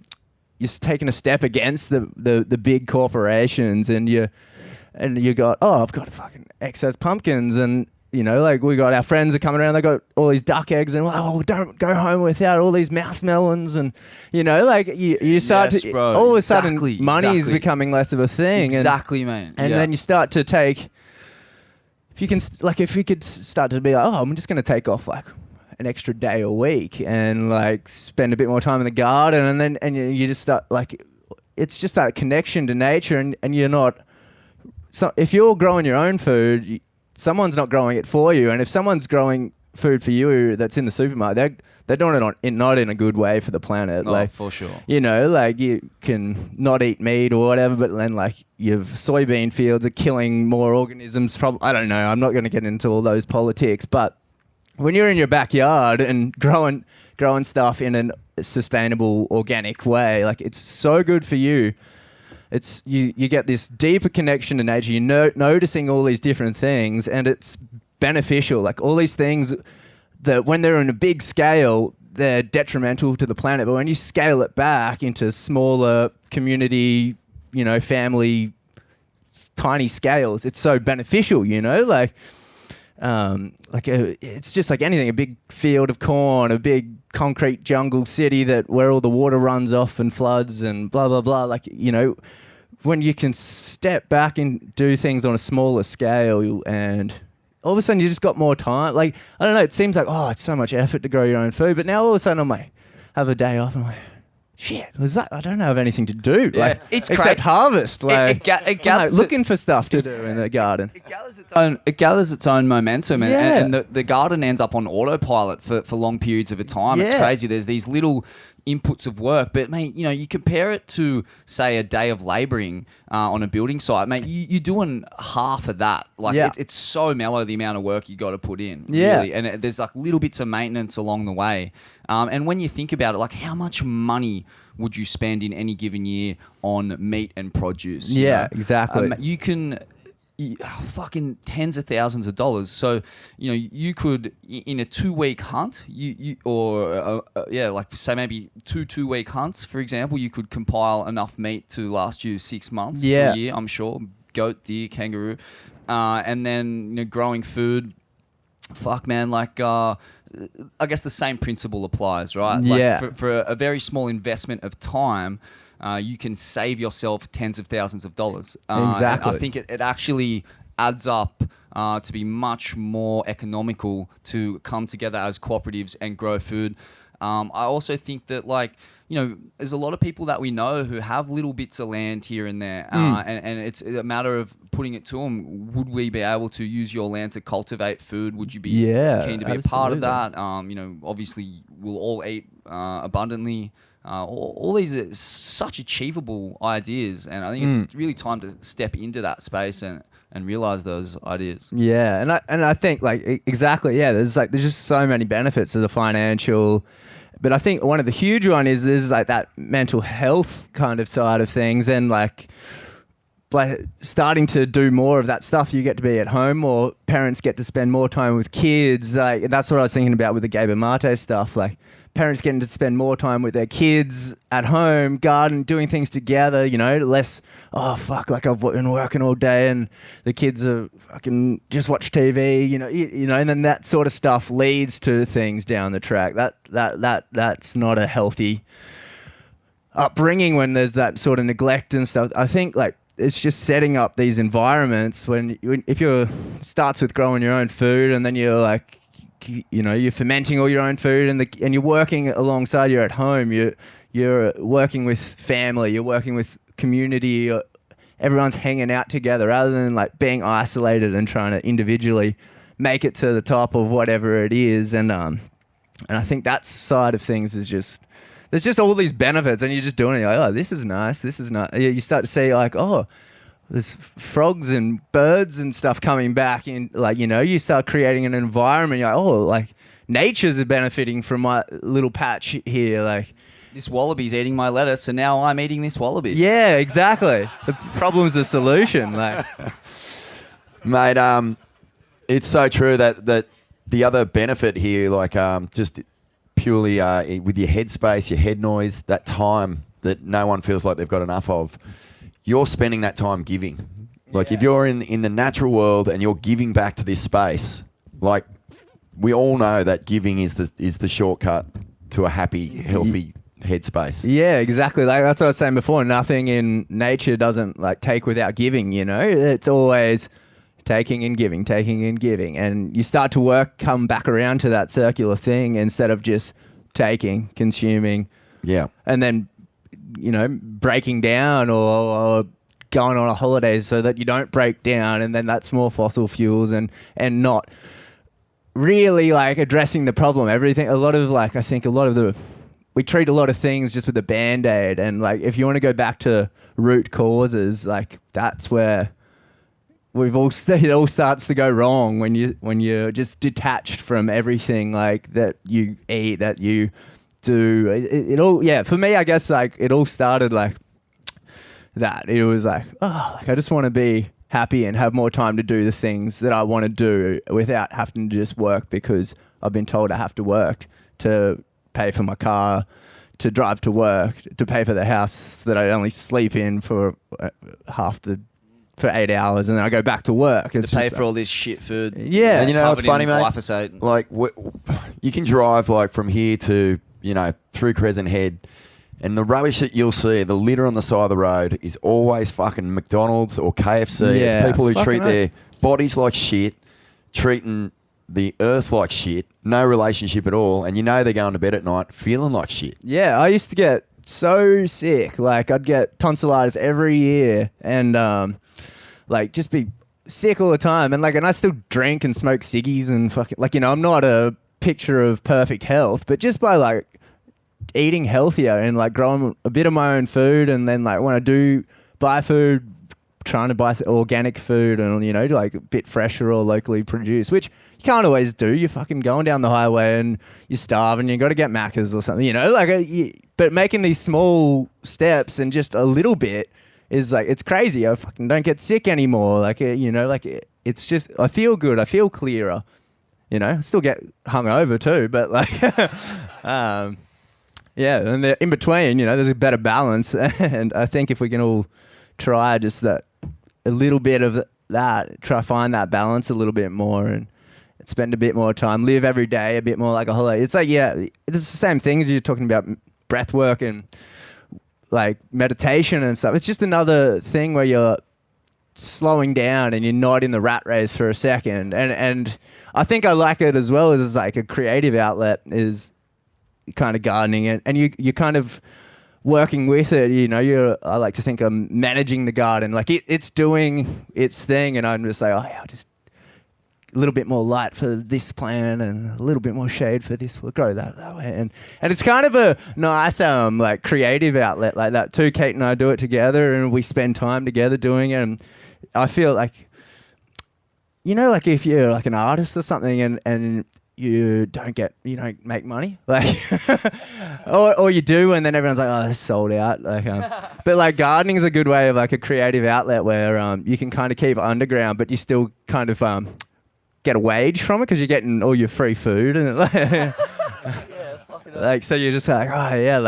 you're taking a step against the big corporations, and you got, I've got fucking excess pumpkins, and we got our friends are coming around, they got all these duck eggs, and don't go home without all these mouse melons, and you start to bro, all of a sudden money is becoming less of a thing. Exactly, man. And then you start to take, if you could start to be I'm just going to take off an extra day a week and spend a bit more time in the garden, and you just start it's just that connection to nature, and you're not, so if you're growing your own food, someone's not growing it for you, and if someone's growing food for you that's in the supermarket, they're doing it not in a good way for the planet. For sure. You can not eat meat or whatever, but then your soybean fields are killing more organisms. I don't know. I'm not going to get into all those politics, but when you're in your backyard and growing stuff in sustainable organic way. Like it's so good for you. It's you get this deeper connection to nature. You're noticing all these different things, and it's beneficial. Like all these things that when they're on a big scale, they're detrimental to the planet. But when you scale it back into smaller community, family, tiny scales, it's so beneficial, it's just like anything, a big field of corn, a big concrete jungle city where all the water runs off and floods and blah, blah, blah. Like, when you can step back and do things on a smaller scale, and all of a sudden you just got more time. Like, I don't know, it seems like, it's so much effort to grow your own food. But now all of a sudden I'm like, have a day off and I'm like, shit, I don't have anything to do. Yeah, like, it's except harvest. Like, it I'm like looking for stuff to do in the garden. It gathers its own momentum, and, Yeah. and the garden ends up on autopilot for long periods of a time. It's Yeah. crazy. There's these little inputs of work, but mate, you compare it to say a day of labouring on a building site, mate. You're doing half of that. Like it's so mellow the amount of work you got to put in. Yeah. Really. And there's like little bits of maintenance along the way. And when you think about it, like how much money would you spend in any given year on meat and produce? Yeah, exactly. You can. Fucking tens of thousands of dollars. So you could in a 2-week hunt, like say maybe 2-week hunts, for example, you could compile enough meat to last you 6 months to a year, I'm sure. Goat, deer, kangaroo, and then growing food. Fuck, man, like I guess the same principle applies, right? Like for a very small investment of time. You can save yourself tens of thousands of dollars. Exactly. I think it actually adds up to be much more economical to come together as cooperatives and grow food. I also think that there's a lot of people that we know who have little bits of land here and there, and it's a matter of putting it to them. Would we be able to use your land to cultivate food? Would you be keen to be a part of that? Obviously we'll all eat abundantly. All these are such achievable ideas, and I think it's really time to step into that space and realize those ideas. Yeah, and I think exactly. Yeah, there's just so many benefits to the financial, but I think one of the huge one is there's like that mental health kind of side of things, and like starting to do more of that stuff. You get to be at home, or parents get to spend more time with kids. Like that's what I was thinking about with the Gaber Mate stuff. Like parents getting to spend more time with their kids at home, garden, doing things together, less, like I've been working all day and the kids are fucking just watch TV, and then that sort of stuff leads to things down the track. That's not a healthy upbringing when there's that sort of neglect and stuff. I think it's just setting up these environments if you're starts with growing your own food, and then you're you're fermenting all your own food, and you're working alongside. You're at home. You're working with family. You're working with community. Everyone's hanging out together, rather than being isolated and trying to individually make it to the top of whatever it is. And I think that side of things is just there's just all these benefits, and you're just doing it. This is nice. This is nice. You start to see there's frogs and birds and stuff coming back in, you start creating an environment. You're nature's benefiting from my little patch here. This wallaby's eating my lettuce, and now I'm eating this wallaby. Yeah, exactly. The problem's the solution. Mate, it's so true that the other benefit here, just purely with your headspace, your head noise, that time that no one feels like they've got enough of, you're spending that time giving. If you're in the natural world and you're giving back to this space, we all know that giving is the shortcut to a happy, healthy headspace. Yeah, exactly. That's what I was saying before. Nothing in nature doesn't take without giving, It's always taking and giving, and you start to come back around to that circular thing instead of just taking, consuming, and then breaking down or going on a holiday so that you don't break down, and then that's more fossil fuels and not really addressing the problem. Everything, I think we treat a lot of things just with a Band-Aid, and if you want to go back to root causes, that's where it all starts to go wrong when you're just detached from everything that you eat, that you do it all. Yeah, for me, I guess like it all started like that. It was like, oh, like I just want to be happy and have more time to do the things that I want to do without having to just work because I've been told I have to work to pay for my car, to drive to work, to pay for the house that I only sleep in for for 8 hours, and then I go back to work. To pay for all this shit food. Yeah. And you know what's funny, mate? Glyphosate. Like, you can drive like from here to, through Crescent Head, and the rubbish that you'll see, the litter on the side of the road, is always fucking McDonald's or KFC. Yeah, It's people who fucking treat right. their bodies like shit, treating the earth like shit, no relationship at all, and they're going to bed at night feeling like shit. Yeah, I used to get so sick. Like, I'd get tonsillitis every year and, like, just be sick all the time. And, I still drink and smoke ciggies and fucking, I'm not a picture of perfect health, but just by, eating healthier and, growing a bit of my own food and then, when I do buy food, trying to buy organic food and, a bit fresher or locally produced, which you can't always do. You're fucking going down the highway and you're starving. You got to get Macca's or something, but making these small steps and just a little bit is it's crazy. I fucking don't get sick anymore. It's just, I feel good. I feel clearer, I still get hungover too, but yeah. And in between, there's a better balance. And I think if we can all try just that, a little bit of that, try find that balance a little bit more and spend a bit more time, live every day a bit more like a holiday. It's it's the same thing as you're talking about breath work and meditation and stuff. It's just another thing where you're slowing down and you're not in the rat race for a second. And I think I like it as well as a creative outlet is kind of gardening and you kind of working with it, I like to think I'm managing the garden. It's doing its thing and I'm just I'll just a little bit more light for this plant and a little bit more shade for this. We'll grow that way. And it's kind of a nice creative outlet like that too. Kate and I do it together and we spend time together doing it. And I feel if you're an artist or something and you don't make money, or you do, and then everyone's oh, it's sold out. But gardening is a good way of a creative outlet where you can kind of keep it underground, but you still kind of get a wage from it because you're getting all your free food and so you're just oh yeah,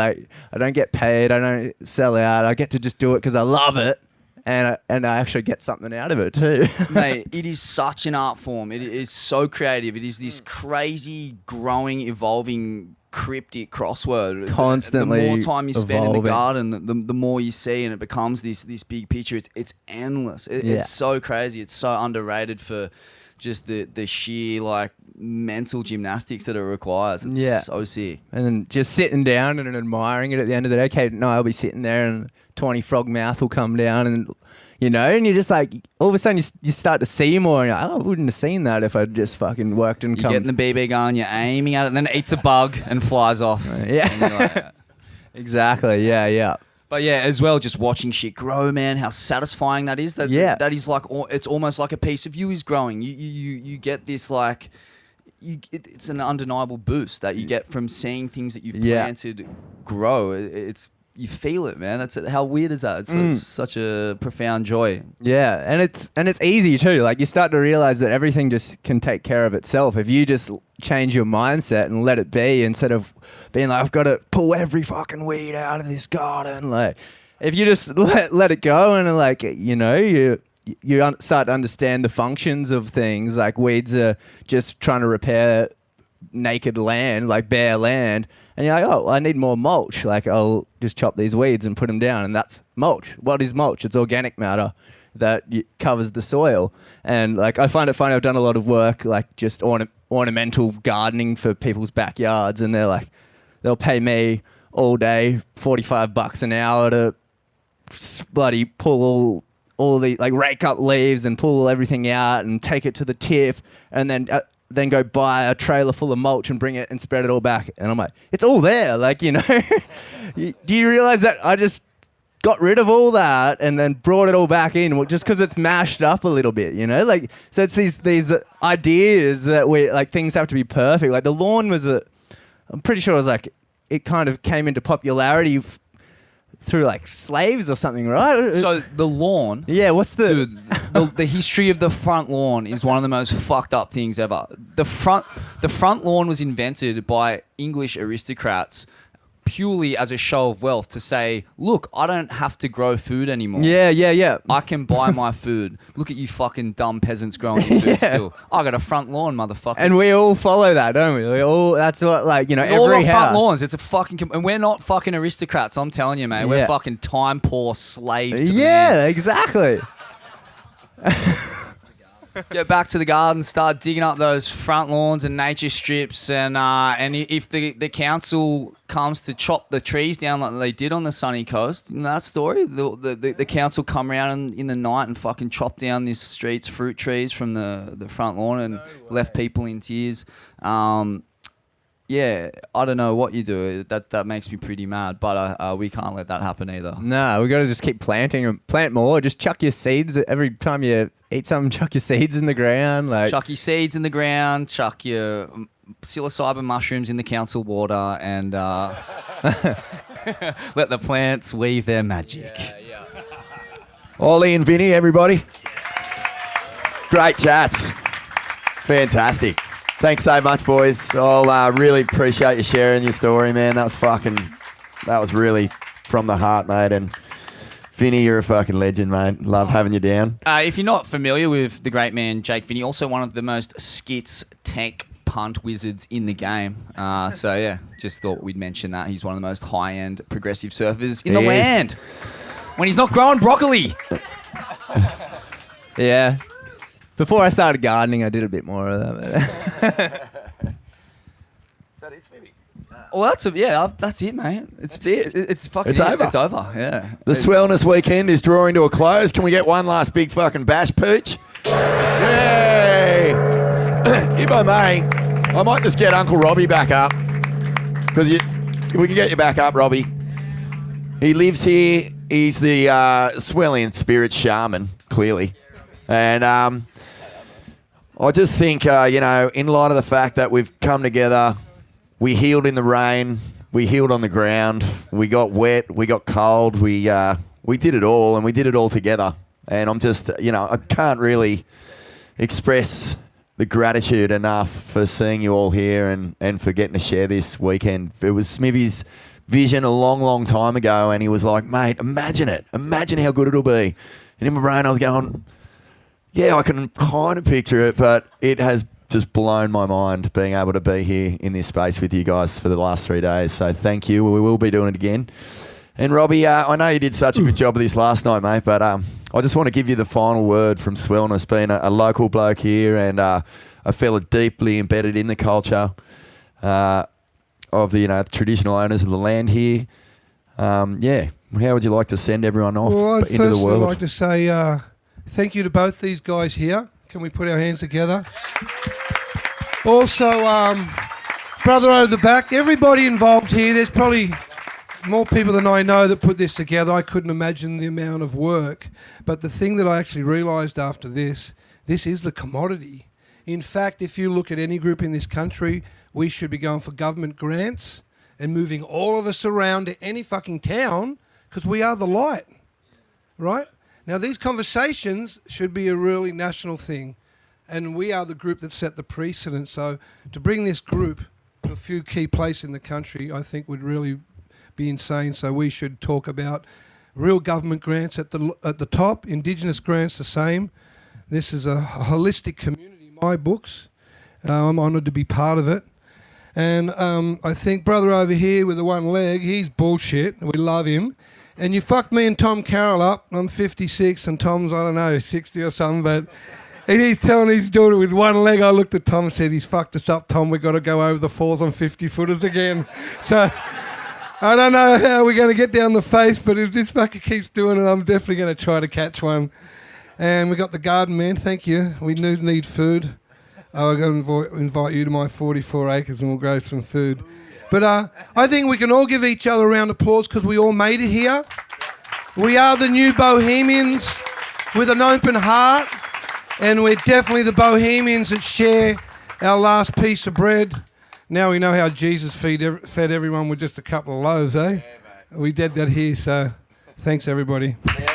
I don't get paid, I don't sell out, I get to just do it because I love it. And I actually get something out of it too. Mate, it is such an art form. It is so creative. It is this crazy, growing, evolving, cryptic crossword. Constantly the more time you spend in the evolving. garden, the more you see, and it becomes this big picture. It's endless. It's so crazy. It's so underrated for just the sheer mental gymnastics that it requires. It's so sick. And then just sitting down and admiring it at the end of the day. Kate and I'll be sitting there and tawny frog mouth will come down and and you're just all of a sudden you start to see more and you're I wouldn't have seen that if I'd just fucking worked and You're getting the BB gun, you're aiming at it, and then it eats a bug and flies off. Yeah. And you're Exactly. Yeah. But yeah, as well, just watching shit grow, man, how satisfying that is. That is it's almost like a piece of you is growing. You get this it's an undeniable boost that you get from seeing things that you've planted grow. You feel it, man. How weird is that? It's such a profound joy. Yeah, and it's easy too. You start to realize that everything just can take care of itself if you just change your mindset and let it be instead of being I've got to pull every fucking weed out of this garden. If you just let it go and you start to understand the functions of things. Weeds are just trying to repair naked land, bare land. And you're oh, I need more mulch. I'll just chop these weeds and put them down. And that's mulch. What is mulch? It's organic matter that covers the soil. And I find it funny. I've done a lot of work, just ornamental gardening for people's backyards. And they'll pay me all day, $45 an hour to bloody pull all the, rake up leaves and pull everything out and take it to the tip. And then go buy a trailer full of mulch and bring it and spread it all back. And I'm it's all there. Do you realize that I just got rid of all that and then brought it all back in just because it's mashed up a little bit, so it's these ideas that we things have to be perfect. The lawn was I'm pretty sure it was it kind of came into popularity through like slaves or something, right? So the lawn. Yeah, what's the... Dude, the history of the front lawn is one of the most fucked up things ever. The front lawn was invented by English aristocrats purely as a show of wealth to say, look, I don't have to grow food anymore. Yeah. I can buy my food. Look at you fucking dumb peasants growing your food still. I got a front lawn, motherfucker. And we all follow that, don't we? That's what, like, you know, all every got house. front lawns. It's a fucking... and we're not fucking aristocrats, I'm telling you, mate. We're Yeah. fucking time-poor slaves to the Yeah, man. exactly. Get back to the garden, start digging up those front lawns and nature strips, and if the council comes to chop the trees down like they did on the sunny coast, you know that story? The council come around in the night and fucking chop down this street's fruit trees from the front lawn and left people in tears. Yeah, I don't know what you do. That makes me pretty mad, but we can't let that happen either. No, we got to just keep planting and plant more. Just chuck your seeds every time you eat something. Chuck your seeds in the ground. Like Chuck your seeds in the ground. Chuck your psilocybin mushrooms in the council water, and let the plants weave their magic. Ollie and Vinny, everybody. Great chats. Fantastic. Thanks so much, boys. I'll really appreciate you sharing your story, man. That was really from the heart, mate. And Vinny, you're a fucking legend, mate. Love having you down. If you're not familiar with the great man Jake Vinny, also one of the most skits tech punt wizards in the game. So yeah, just thought we'd mention that. He's one of the most high-end progressive surfers in the land. When he's not growing broccoli. yeah. Before I started gardening, I did a bit more of that. Well, that's it, mate. It's it. It's fucking. It's over. It's over. Yeah. The Swellness weekend is drawing to a close. Can we get one last big fucking bash pooch? Yay! If I may, I might just get Uncle Robbie back up. Because if we can get you back up, Robbie. He lives here. He's the Swell in spirit shaman, clearly. And I just think, in light of the fact that we've come together, we healed in the rain, we healed on the ground, we got wet, we got cold, we did it all, and we did it all together. And I'm just, I can't really express the gratitude enough for seeing you all here and for getting to share this weekend. It was Smithy's vision a long, long time ago, and he was like, mate, imagine it. Imagine how good it'll be. And in my brain, I was going... yeah, I can kind of picture it, but it has just blown my mind being able to be here in this space with you guys for the last 3 days. So thank you. We will be doing it again. And Robbie, I know you did such a good job of this last night, mate, but I just want to give you the final word from Swellness, being a local bloke here and a fella deeply embedded in the culture of the traditional owners of the land here. How would you like to send everyone off into the world? I'd like to say... thank you to both these guys here. Can we put our hands together? Also, brother over the back, everybody involved here. There's probably more people than I know that put this together. I couldn't imagine the amount of work. But the thing that I actually realised after this is the commodity. In fact, if you look at any group in this country, we should be going for government grants and moving all of us around to any fucking town because we are the light, right? Now, these conversations should be a really national thing, and we are the group that set the precedent. So to bring this group to a few key places in the country, I think would really be insane. So we should talk about real government grants at the top, Indigenous grants the same. This is a holistic community in my books. I'm honoured to be part of it. And I think brother over here with the one leg, he's bullshit. We love him. And you fucked me and Tom Carroll up. I'm 56 and Tom's, 60 or something. But and he's telling he's doing it with one leg. I looked at Tom and said, he's fucked us up, Tom. We've got to go over the falls on 50-footers again. So I don't know how we're going to get down the face, but if this fucker keeps doing it, I'm definitely going to try to catch one. And we got the garden, man. Thank you. We do need food. I'm going to invite you to my 44 acres and we'll grow some food. But I think we can all give each other a round of applause because we all made it here. We are the new Bohemians with an open heart, and we're definitely the Bohemians that share our last piece of bread. Now we know how Jesus fed everyone with just a couple of loaves, eh? We did that here, so thanks everybody. Yeah.